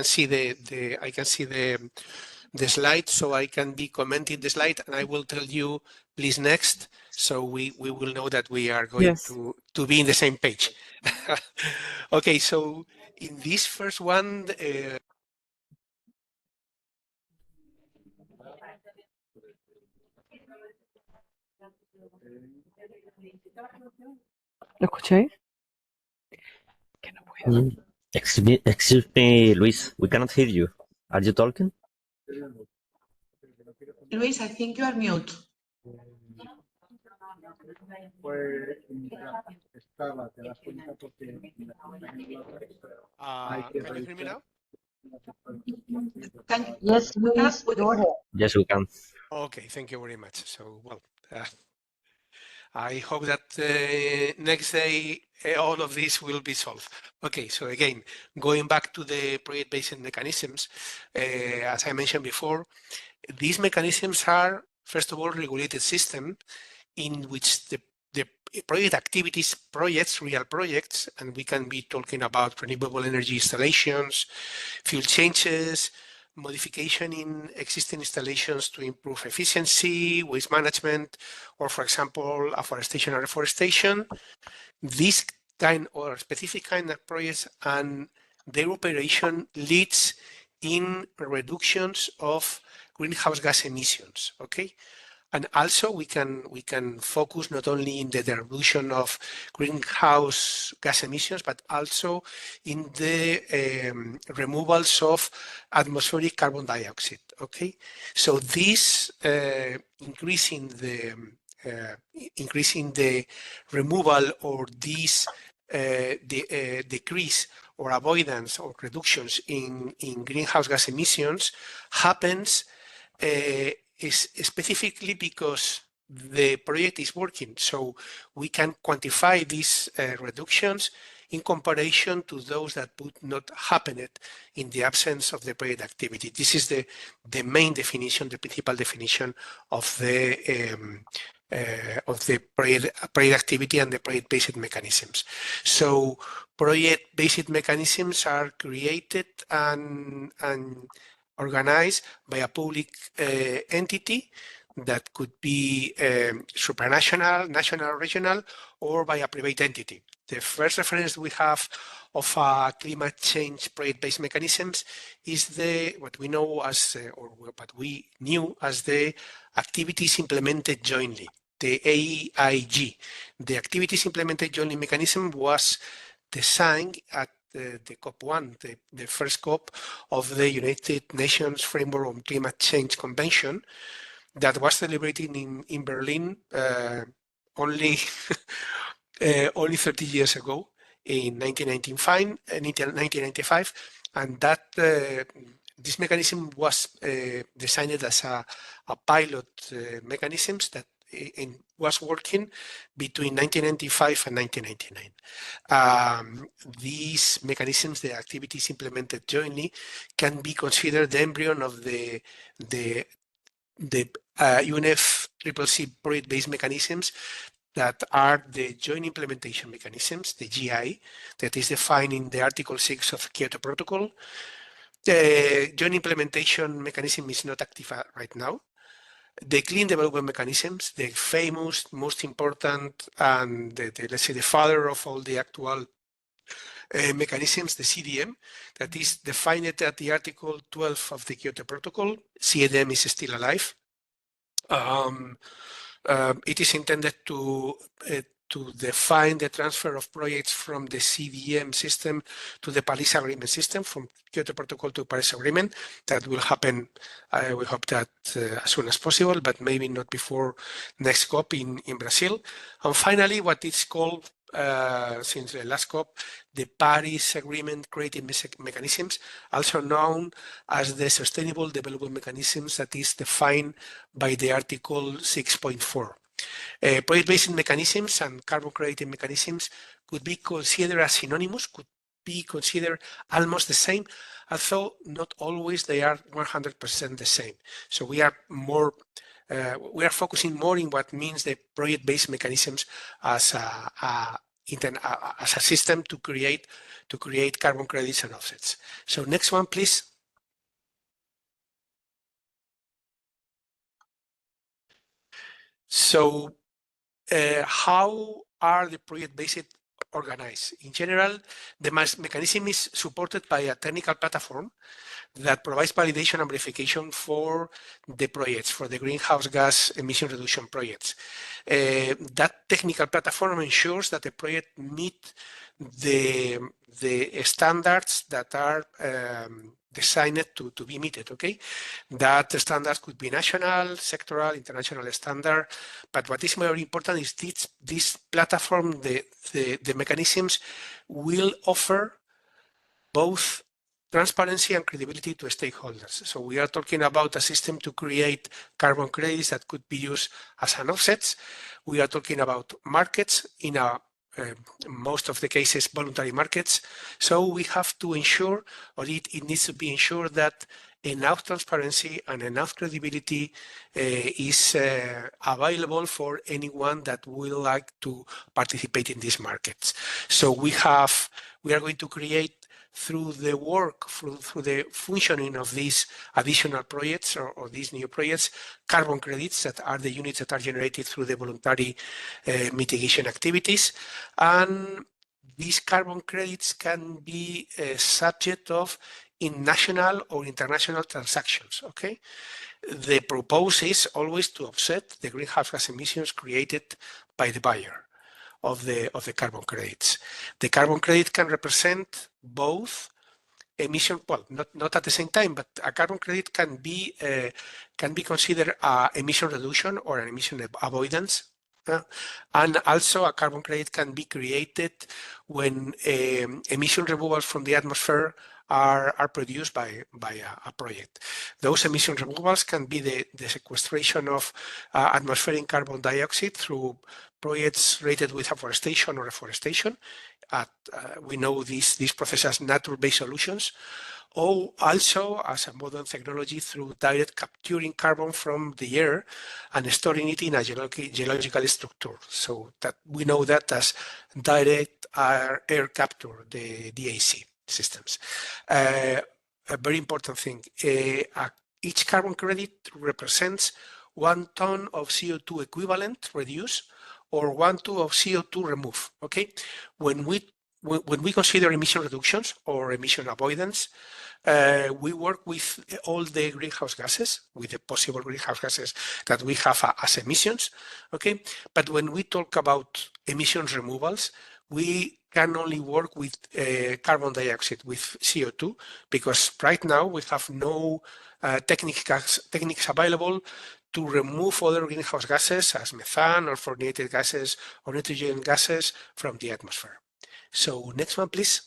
see the slide, so I can be commenting the slide, and I will tell you, please next, so we will know that we are going Yes. to be in the same page. Okay, so in this first one. ¿Lo escuché? Excuse me, Luis, we cannot hear you. Are you talking? Luis, I think you are mute. Can you hear me now? Yes, Luis, go ahead. Yes, we can. Okay, thank you very much. So, well, I hope that next day all of this will be solved. Okay, so again, going back to the project-based mechanisms, as I mentioned before, these mechanisms are, first of all, regulated system in which the project activities, real projects, and we can be talking about renewable energy installations, fuel changes, modification in existing installations to improve efficiency, waste management, or for example, afforestation and reforestation. This kind or specific kind of projects and their operation leads in reductions of greenhouse gas emissions, okay? And also we can focus not only in the reduction of greenhouse gas emissions, but also in the removals of atmospheric carbon dioxide. Okay, so this increasing the removal or this decrease or avoidance or reductions in greenhouse gas emissions happens is specifically because the project is working. So we can quantify these reductions in comparison to those that would not happen in the absence of the project activity. This is the main definition, the principal definition of the project activity and the project-based mechanisms. So project-based mechanisms are created and organized by a public entity that could be supranational, national, regional, or by a private entity. The first reference we have of climate change project-based mechanisms is what we know as, or what we knew as the activities implemented jointly, the AIG. The activities implemented jointly mechanism was designed at the COP1, the first COP of the United Nations Framework on Climate Change Convention that was celebrated in Berlin only 30 years ago in 1995, and that this mechanism was designed as a pilot mechanisms that was working between 1995 and 1999. These mechanisms, the activities implemented jointly, can be considered the embryo of the UNFCCC project-based mechanisms that are the joint implementation mechanisms, the GI, that is defined in the Article 6 of Kyoto Protocol. The joint implementation mechanism is not active right now. The clean development mechanisms, the famous, most important, and let's say the father of all the actual mechanisms, the CDM, that is defined at the Article 12 of the Kyoto Protocol. CDM is still alive. It is intended to define the transfer of projects from the CDM system to the Paris Agreement system, from Kyoto Protocol to Paris Agreement. That will happen, we hope that as soon as possible, but maybe not before next COP in Brazil. And finally, what is called, since the last COP, the Paris Agreement creating mechanisms, also known as the Sustainable Development Mechanisms, that is defined by the Article 6.4. Project-based mechanisms and carbon creating mechanisms could be considered as synonymous, could be considered almost the same, although not always they are 100% the same. So we are more, we are focusing more in what means the project-based mechanisms as a system to create carbon credits and offsets. So next one, please. So how are the project-based organized? In general, the mechanism is supported by a technical platform that provides validation and verification for the projects, for the greenhouse gas emission reduction projects. That technical platform ensures that the project meet the standards that are designed to be met, okay? That standards could be national, sectoral, international standard, but what is more important is this platform, the mechanisms will offer both transparency and credibility to stakeholders. So we are talking about a system to create carbon credits that could be used as an offsets. We are talking about markets in most of the cases, voluntary markets. So we have to ensure, or it needs to be ensured that enough transparency and enough credibility is available for anyone that will like to participate in these markets. So we are going to create, through the work, through the functioning of these additional projects or these new projects, carbon credits that are the units that are generated through the voluntary mitigation activities. And these carbon credits can be subject of in national or international transactions, okay? The purpose is always to offset the greenhouse gas emissions created by the buyer of the carbon credits. The carbon credit can represent both emission, well, not at the same time, but a carbon credit can be considered an emission reduction or an emission avoidance. And also a carbon credit can be created when emission removals from the atmosphere are produced by a project. Those emission removals can be the sequestration of atmospheric carbon dioxide through projects rated with afforestation or reforestation. We know these processes as natural-based solutions, or also as a modern technology through direct capturing carbon from the air and storing it in a geological structure. So that we know that as direct air capture, the DAC systems. A very important thing, each carbon credit represents 1 ton of CO2 equivalent reduced or 1 ton of CO2 removed, okay? When we consider emission reductions or emission avoidance, we work with all the greenhouse gases, with the possible greenhouse gases that we have as emissions, okay? But when we talk about emissions removals, we can only work with carbon dioxide, with CO2, because right now we have no techniques available to remove other greenhouse gases as methane or fluorinated gases or nitrogen gases from the atmosphere. So next one, please.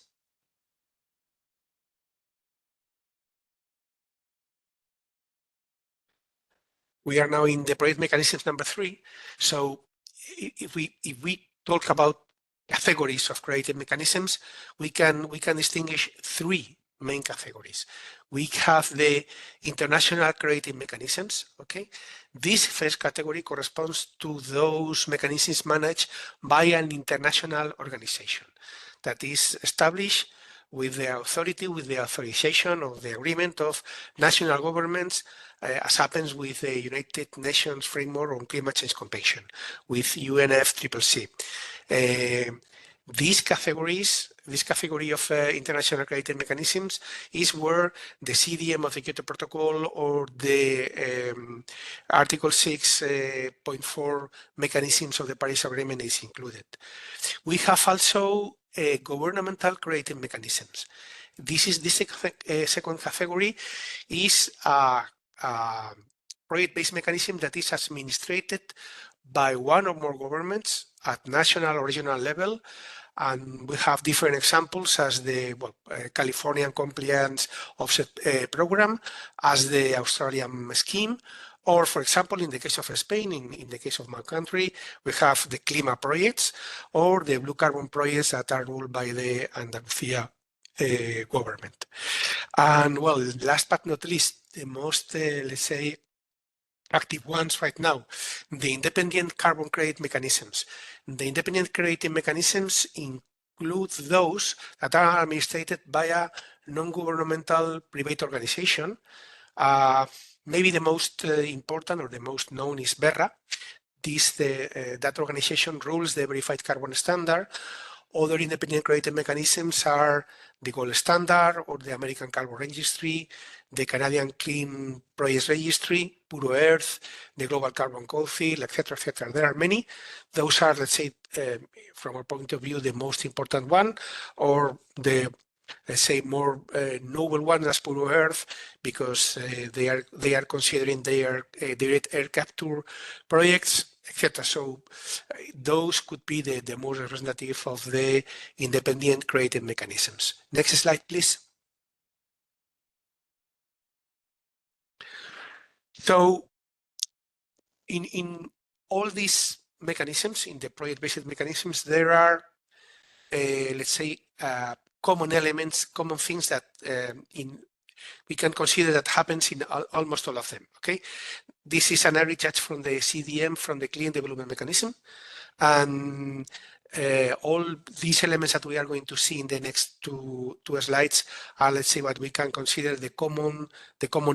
We are now in the project mechanisms number 3. So if we talk about categories of creative mechanisms, we can distinguish 3 main categories. We have the international creative mechanisms, okay? This first category corresponds to those mechanisms managed by an international organization that is established with the authority, with the authorization of the agreement of national governments, as happens with the United Nations Framework on Climate Change Convention, with UNFCCC. This category of international creative mechanisms is where the CDM of the Kyoto Protocol or the Article 6.4 mechanisms of the Paris Agreement is included. We have also governmental creative mechanisms. This second category is a project-based mechanism that is administered by one or more governments at national or regional level. And we have different examples as the Californian Compliance Offset Program, as the Australian scheme, or for example, in the case of Spain, in the case of my country, we have the CLIMA projects or the blue carbon projects that are ruled by the Andalusia government. And well, last but not least, the most, let's say, active ones right now, the independent carbon credit mechanisms. The independent credit mechanisms include those that are administered by a non-governmental private organization. Maybe the most important or the most known is BERRA. That organization rules the verified carbon standard. Other independent credit mechanisms are the Gold Standard or the American Carbon Registry, the Canadian Clean Projects Registry, Puro Earth, the Global Carbon Council, etc., etc. There are many. Those are, let's say, from our point of view, the most important one, or the, let's say, more noble one as Puro Earth, because they are considering their direct air capture projects, etc. So those could be the most representative of the independent creative mechanisms. Next slide, please. So in all these mechanisms, in the project-based mechanisms, there are, let's say, common elements, common things that we can consider that happens in almost all of them, okay? This is an average judge from the CDM, from the Clean Development Mechanism. And all these elements that we are going to see in the next two slides are, let's say, what we can consider the common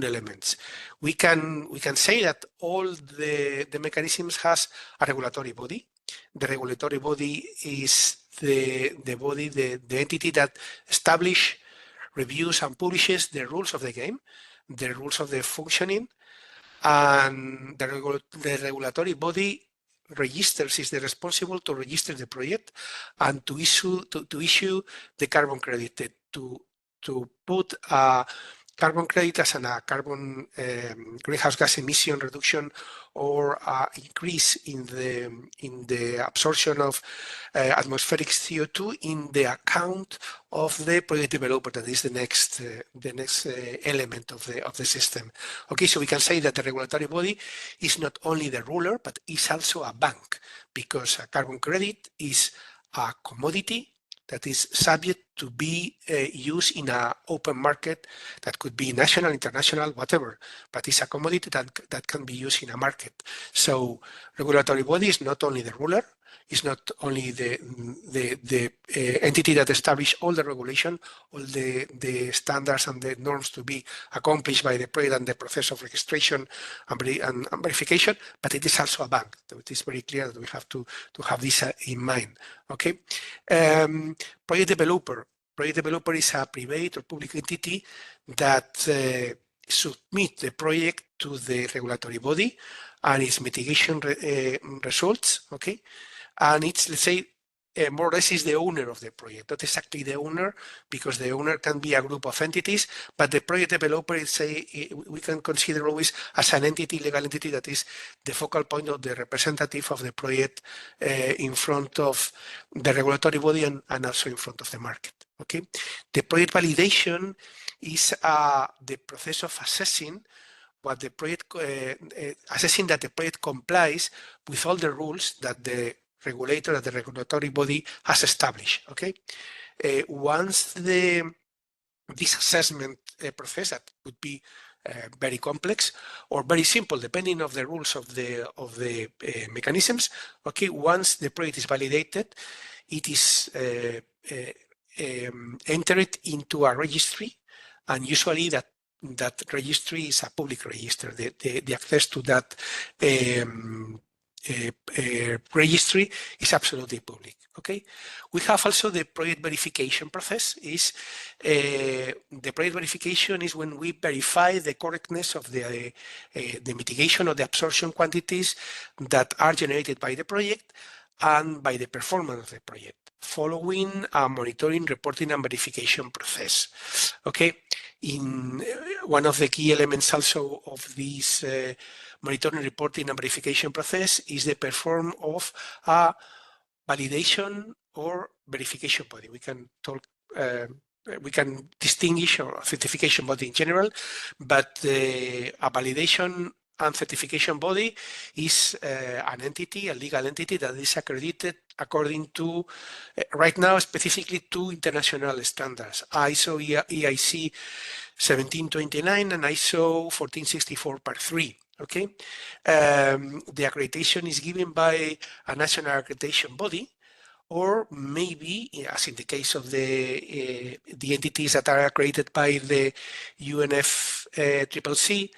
elements. We can say that all the mechanisms has a regulatory body. The regulatory body is the entity that establishes, reviews and publishes the rules of the game, the rules of the functioning, and the regulatory body is the responsible to register the project and to issue the carbon credit, to put a carbon credit as a carbon greenhouse gas emission reduction or increase in the absorption of atmospheric CO2 in the account of the project developer. That is the next element of the system. Okay, so we can say that the regulatory body is not only the ruler, but is also a bank, because a carbon credit is a commodity that is subject to be used in an open market that could be national, international, whatever, but it's a commodity that can be used in a market. So regulatory body is not only the ruler, is not only the entity that establishes all the regulation, all the standards and the norms to be accomplished by the project and the process of registration and verification, but it is also a bank. So it is very clear that we have to have this in mind. Okay. Project developer is a private or public entity that submit the project to the regulatory body and its mitigation results. Okay. And it's, let's say, more or less is the owner of the project, not exactly the owner, because the owner can be a group of entities, but the project developer is we can consider always as an entity, legal entity, that is the focal point of the representative of the project in front of the regulatory body and also in front of the market. Okay, the project validation is the process of assessing what the project, assessing that the project complies with all the rules that the regulator, that the regulatory body has established. Okay, once the this assessment process that could be very complex or very simple, depending on the rules of the mechanisms. Okay, once the project is validated, it is entered into a registry, and usually that registry is a public register. The access to that registry is absolutely public. Okay, we have also the project verification process. The project verification is when we verify the correctness of the mitigation of the absorption quantities that are generated by the project and by the performance of the project, following a monitoring, reporting, and verification process. Okay, in one of the key elements also of this monitoring, reporting, and verification process is the perform of a validation or verification body. We can talk. We can distinguish a certification body in general, but a validation and certification body is an entity, a legal entity that is accredited according to, right now, specifically two international standards, ISO EIC 1729 and ISO 1464 Part 3. Okay, the accreditation is given by a national accreditation body, or maybe, as in the case of the entities that are accredited by the UNFCCC,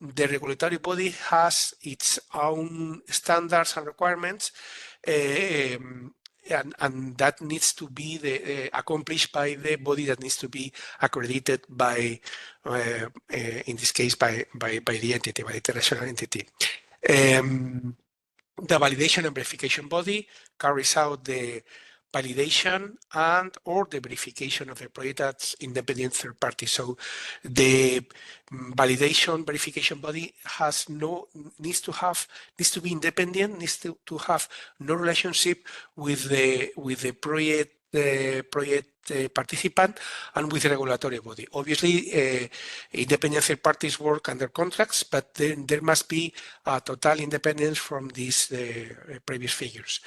the regulatory body has its own standards and requirements, and that needs to be accomplished by the body that needs to be accredited by, in this case, by the entity, by the international entity. The validation and verification body carries out the validation and or the verification of the project as independent third party. So the validation verification body needs to be independent, needs to have no relationship with the project participant and with the regulatory body. Obviously, independent third parties work under contracts, but then there must be a total independence from these previous figures.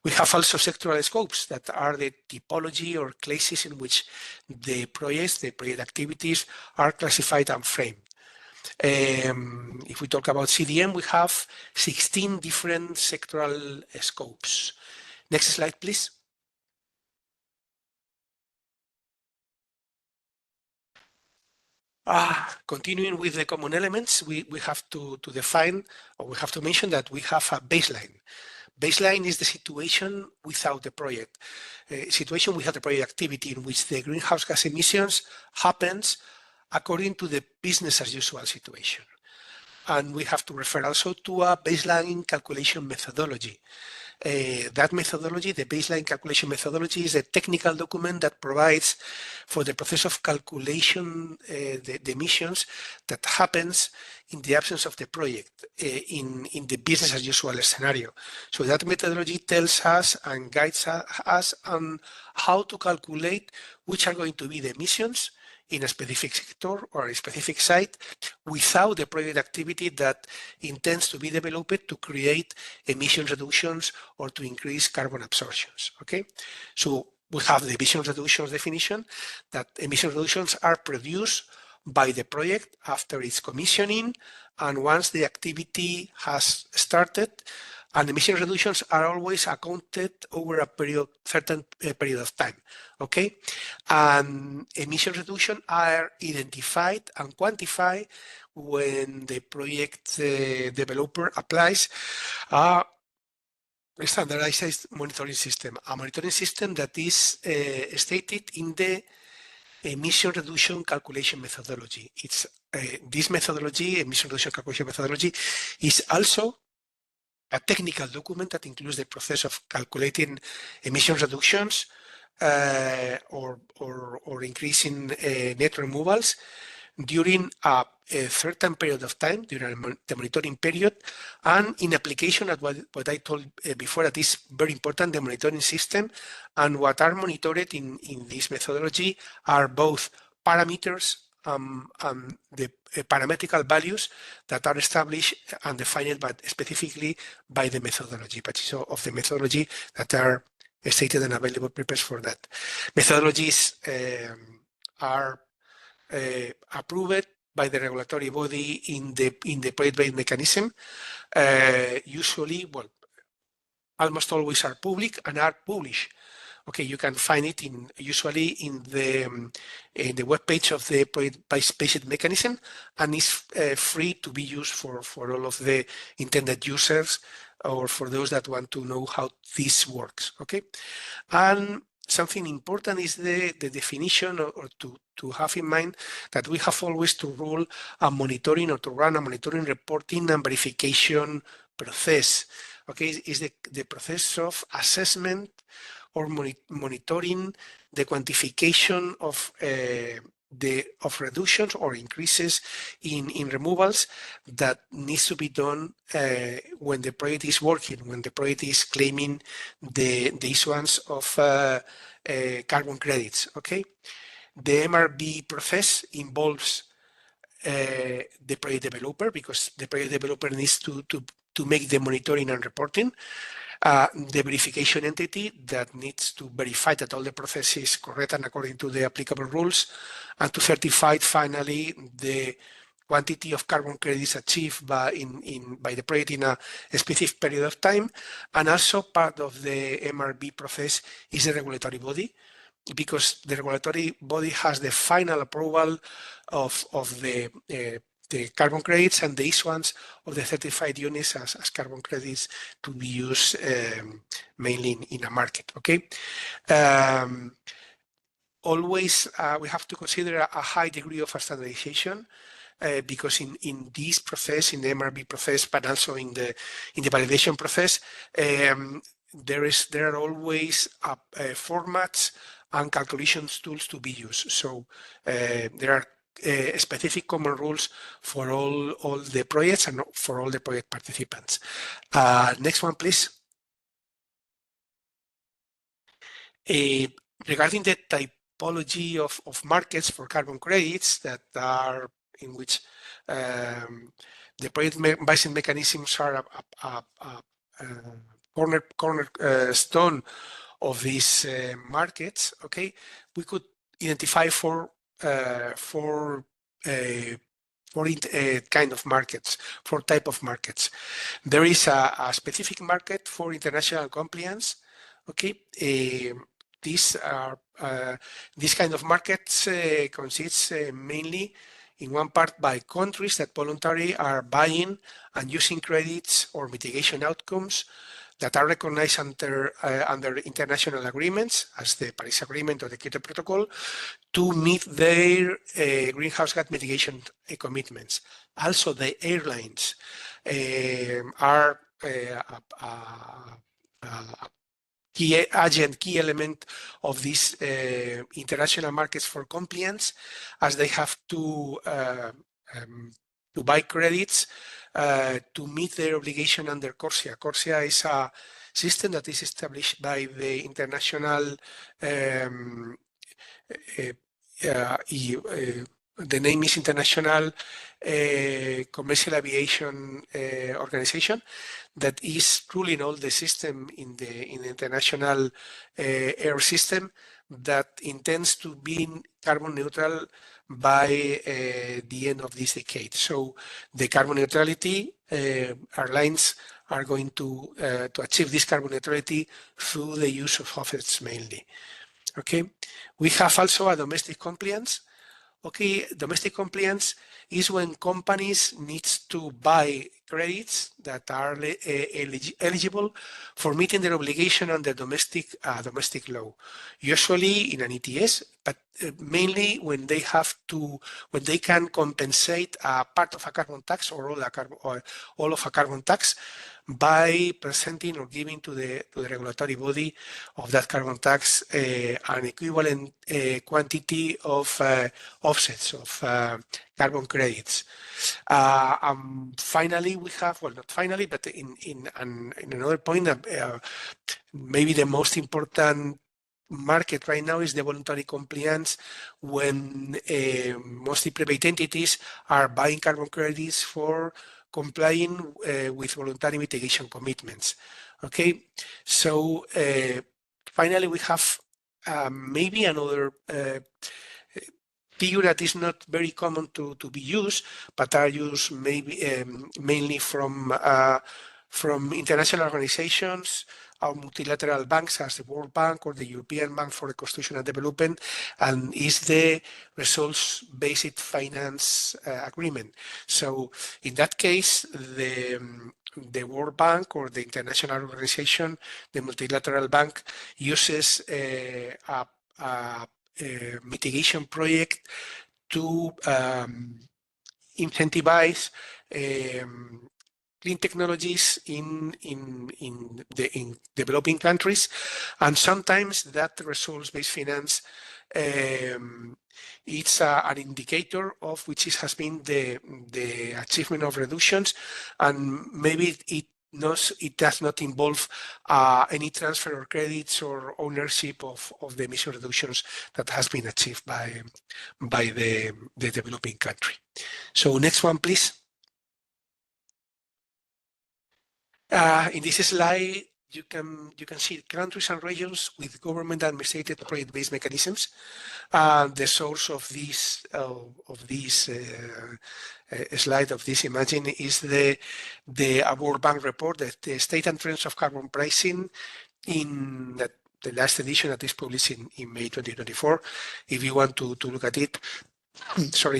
We have also sectoral scopes that are the typology or classes in which the project activities are classified and framed. If we talk about CDM, we have 16 different sectoral scopes. Next slide, please. Continuing with the common elements, we have to define, or we have to mention that we have a baseline. Baseline is the situation without the project. Situation without the project activity in which the greenhouse gas emissions happens according to the business as usual situation. And we have to refer also to a baseline calculation methodology. That methodology, the baseline calculation methodology, is a technical document that provides for the process of calculation the emissions that happens in the absence of the project in the business as usual scenario. So that methodology tells us and guides us on how to calculate which are going to be the emissions in a specific sector or a specific site without the project activity that intends to be developed to create emission reductions or to increase carbon absorptions. Okay, so we have the emission reductions definition that emission reductions are produced by the project after its commissioning and once the activity has started, and emission reductions are always accounted over a certain period of time. Okay, and emission reductions are identified and quantified when the project developer applies a standardized monitoring system, a monitoring system that is stated in the emission reduction calculation methodology. It's this methodology, emission reduction calculation methodology, is also a technical document that includes the process of calculating emission reductions or increasing net removals during a certain period of time, during the monitoring period, and in application of what I told before, that is very important, the monitoring system. And what are monitored in this methodology are both parameters and the parametrical values that are established and defined but specifically by the methodology, but so of the methodology that are stated and available papers for that. Methodologies are approved by the regulatory body in the project-based mechanism. Usually, well, almost always are public and are published. Okay, you can find it usually in the web page of the project-based mechanism, and it's free to be used for all of the intended users or for those that want to know how this works. Okay, and something important is the definition, or to have in mind that we have always to rule a monitoring or to run a monitoring, reporting, and verification process. Okay, is the process of assessment or monitoring the quantification of reductions or increases in removals that needs to be done when the project is working, when the project is claiming the issuance of carbon credits. Okay, the MRB process involves the project developer, because the project developer needs to make the monitoring and reporting. The verification entity that needs to verify that all the process is correct and according to the applicable rules, and to certify finally the quantity of carbon credits achieved by the project in a specific period of time. And also part of the MRB process is the regulatory body, because the regulatory body has the final approval of the carbon credits and the issuance of the certified units as carbon credits to be used mainly in a market. Okay, always we have to consider a high degree of standardization, because in this process, in the MRB process, but also in the validation process, there are always formats and calculations tools to be used. So there are specific common rules for all the projects and for all the project participants. Next one, please. Regarding the typology of markets for carbon credits that are in which the project-based mechanisms are a cornerstone of these markets. Okay, we could identify four kind of markets, four type of markets. There is a specific market for international compliance. Okay, these kind of markets consists mainly in one part by countries that voluntarily are buying and using credits or mitigation outcomes that are recognized under international agreements, as the Paris Agreement or the Kyoto Protocol, to meet their greenhouse gas mitigation commitments. Also, the airlines are key element of these international markets for compliance, as they have to buy credits to meet their obligation under CORSIA. CORSIA is a system that is established by the International the name is International Commercial Aviation Organization, that is ruling all the system in the international air system, that intends to be carbon neutral by the end of this decade. So the carbon neutrality, airlines are going to achieve this carbon neutrality through the use of offsets mainly. Okay, we have also a domestic compliance. Okay, domestic compliance is when companies need to buy credits that are eligible for meeting their obligation under domestic law, usually in an ETS, but mainly when they can compensate a part of a carbon tax or all of a carbon tax by presenting or giving to the regulatory body of that carbon tax an equivalent quantity of offsets of carbon credits. Finally, we have, well, not finally, but in another point, maybe the most important market right now is the voluntary compliance, when mostly private entities are buying carbon credits for complying with voluntary mitigation commitments. Okay, so finally we have maybe another figure that is not very common to be used, but are used maybe mainly from international organizations or multilateral banks as the World Bank or the European Bank for Reconstruction and Development, and is the results-based finance agreement. So in that case, the World Bank or the international organization, the multilateral bank, uses a mitigation project to incentivize clean technologies in developing countries, and sometimes that results-based finance it's an indicator of which has been the achievement of reductions, and maybe it does not involve any transfer or credits or ownership of the emission reductions that has been achieved by the developing country. So next one, please. In this slide, you can see countries and regions with government administrated project-based mechanisms. The source of this slide of this imagine is the World Bank report, the state and trends of carbon pricing in the last edition that is published in May 2024. If you want to look at it,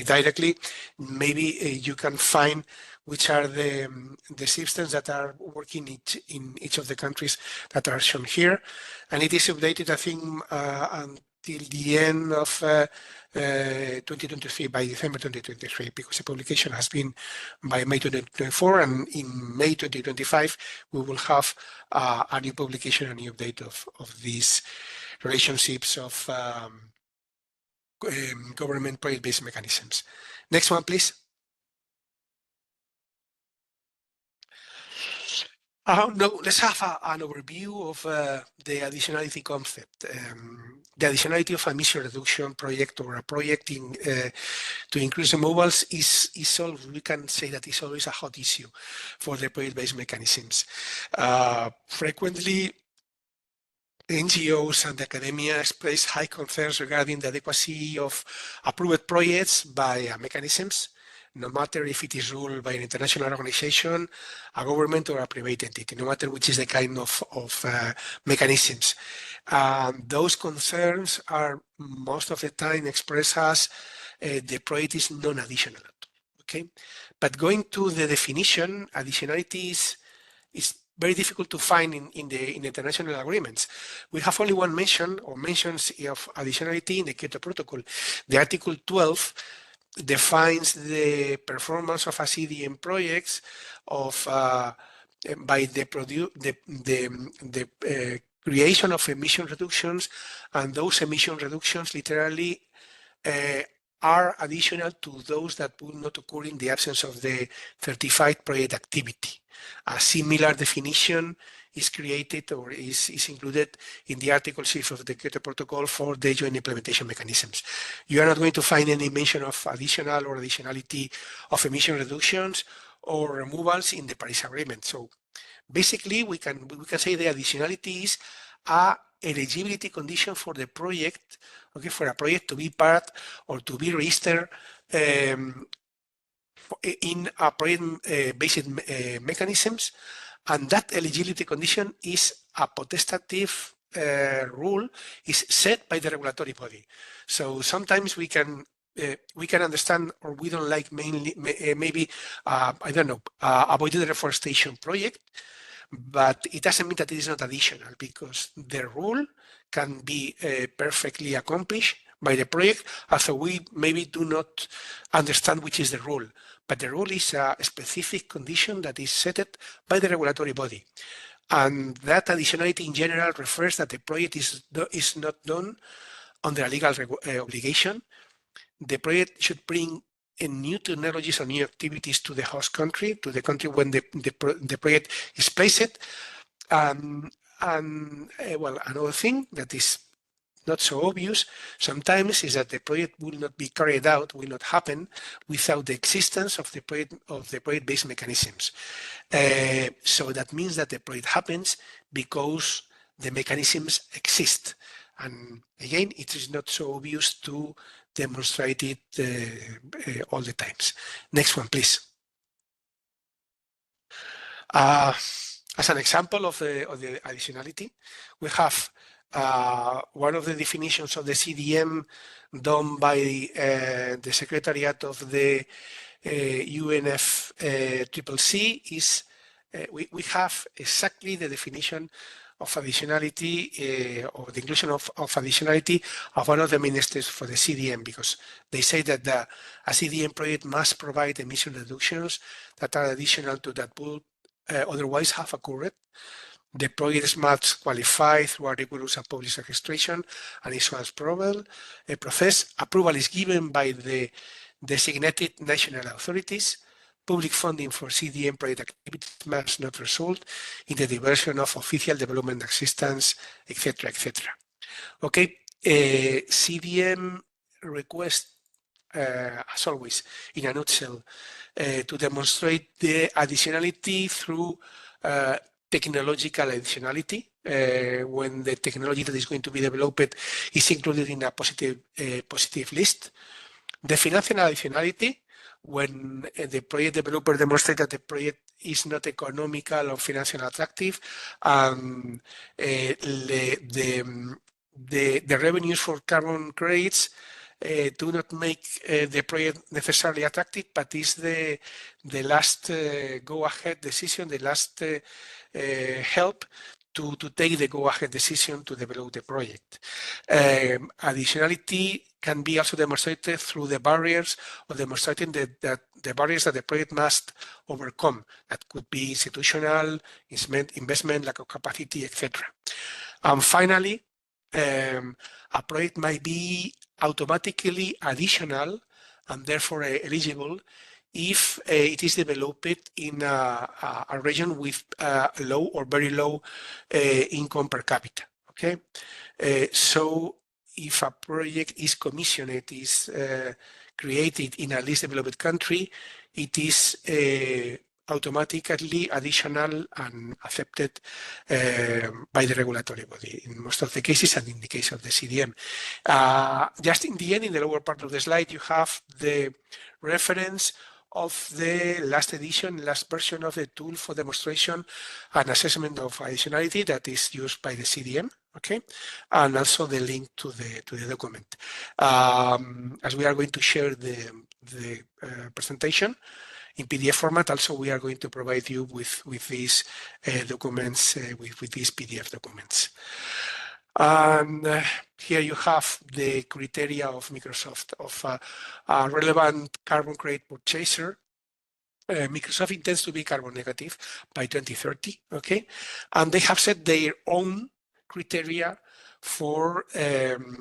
directly, maybe you can find which are the systems that are working in each of the countries that are shown here. And it is updated, I think, until the end of 2023, by December 2023, because the publication has been by May 2024, and in May 2025, we will have a new publication, a new update of these relationships of government project-based mechanisms. Next one, please. No, let's have an overview of the additionality concept. The additionality of a emission reduction project or a project to increase removals is always, we can say that it's always a hot issue for the project-based mechanisms. Frequently, NGOs and academia express high concerns regarding the adequacy of approved projects by mechanisms, no matter if it is ruled by an international organization, a government, or a private entity, no matter which is the kind of mechanisms. Those concerns are most of the time expressed as the project is non-additional. Okay, but going to the definition, additionality is very difficult to find in the international agreements. We have only one mention or mentions of additionality in the Kyoto Protocol. The Article 12 defines the performance of a CDM projects by the creation of emission reductions, and those emission reductions literally are additional to those that will not occur in the absence of the certified project activity. A similar definition is created or is included in the Article 6 of the Kyoto Protocol for the joint implementation mechanisms. You are not going to find any mention of additional or additionality of emission reductions or removals in the Paris Agreement. So basically, we can say the additionality is a eligibility condition for the project, okay, for a project to be part or to be registered in a project-based mechanisms, and that eligibility condition is a potestative rule, is set by the regulatory body. So sometimes we can understand, or we don't like mainly maybe I don't know, avoided reforestation project, but it doesn't mean that it is not additional, because the rule can be perfectly accomplished by the project, although we maybe do not understand which is the rule. But the rule is a specific condition that is set by the regulatory body. And that additionality in general refers that the project is not done under a legal obligation. The project should bring new technologies or new activities to the host country, to the country when the project is placed. Well, another thing that is not so obvious sometimes is that the project will not be carried out, will not happen without the existence of the project-based mechanisms. So that means that the project happens because the mechanisms exist. And again, it is not so obvious to demonstrated all the times. Next one, please. As an example of the additionality, we have one of the definitions of the CDM done by the Secretariat of the UNFCCC is we have exactly the definition of additionality or the inclusion of additionality of one of the ministers for the CDM, because they say that a CDM project must provide emission reductions that are additional to that would otherwise have occurred. The projects must qualify through a rigorous and public registration and issuance process. Approval is given by the designated national authorities. Public funding for CDM project activities must not result in the diversion of official development assistance, etc., etc. Okay, CDM request, as always, in a nutshell, to demonstrate the additionality through technological additionality, when the technology that is going to be developed is included in a positive list. The financial additionality, when the project developer demonstrates that the project is not economical or financially attractive, and the revenues for carbon credits do not make the project necessarily attractive, but is the last go-ahead decision, the last help to take the go-ahead decision to develop the project. Additionality can be also demonstrated through the barriers, or demonstrating that the barriers that the project must overcome. That could be institutional, investment, lack of capacity, etc. And finally, a project might be automatically additional and therefore eligible if it is developed in a region with low or very low income per capita. Okay, so if a project is commissioned, it is created in a least developed country, it is automatically additional and accepted by the regulatory body in most of the cases, and in the case of the CDM. Just in the end, in the lower part of the slide, you have the reference of the last edition, last version of the tool for demonstration and assessment of additionality that is used by the CDM, okay, and also the link to the document. As we are going to share the presentation in PDF format, also we are going to provide you with these documents, with these PDF documents. And here you have the criteria of Microsoft of a relevant carbon credit purchaser. Microsoft intends to be carbon negative by 2030, okay? And they have set their own criteria for the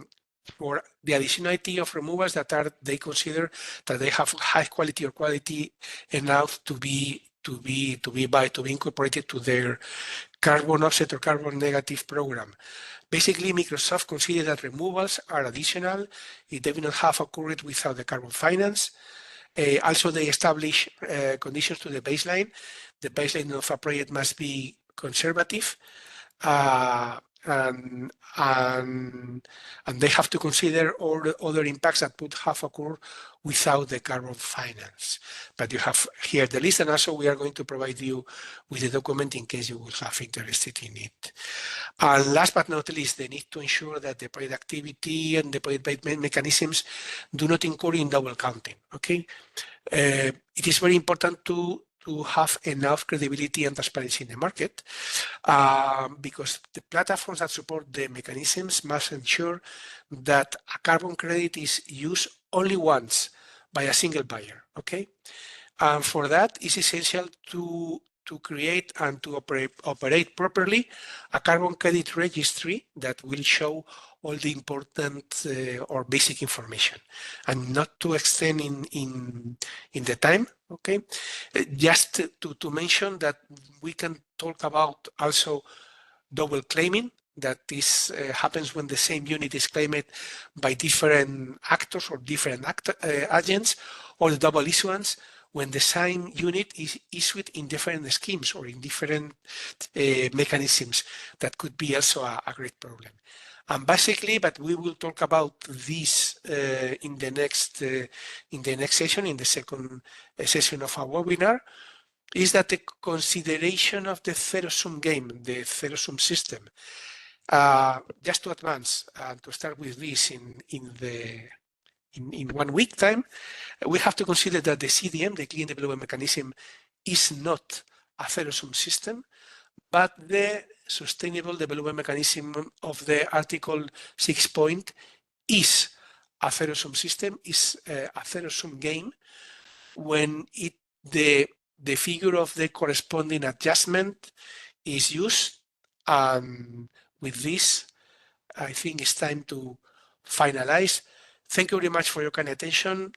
additionality of removals that they consider that they have high quality or quality enough to be incorporated to their carbon offset or carbon negative program. Basically, Microsoft considers that removals are additional if they do not have occurred without the carbon finance. Also, they establish conditions to the baseline. The baseline of a project must be conservative, and they have to consider all the other impacts that would have occurred without the carbon finance. But you have here the list, and also we are going to provide you with the document in case you will have interested in it. And last but not least, they need to ensure that the project activity and the project mechanisms do not incur in double counting. Okay, it is very important to have enough credibility and transparency in the market, because the platforms that support the mechanisms must ensure that a carbon credit is used only once by a single buyer, okay? And for that, it's essential to create and to operate properly a carbon credit registry that will show all the important or basic information, and not to extend in the time, okay? Just to mention that we can talk about also double claiming. That this happens when the same unit is claimed by different actors or different agents, or the double issuance, when the same unit is issued in different schemes or in different mechanisms. That could be also a great problem. And basically, but we will talk about this in the next session, in the second session of our webinar, is that the consideration of the zero-sum game, the zero-sum system, just to advance and to start with this in 1 week time, we have to consider that the CDM, the Clean Development Mechanism, is not a zero-sum system, but the Sustainable Development Mechanism of the Article 6 point is a zero-sum system, is a zero-sum game when the figure of the corresponding adjustment is used. With this, I think it's time to finalize. Thank you very much for your kind attention.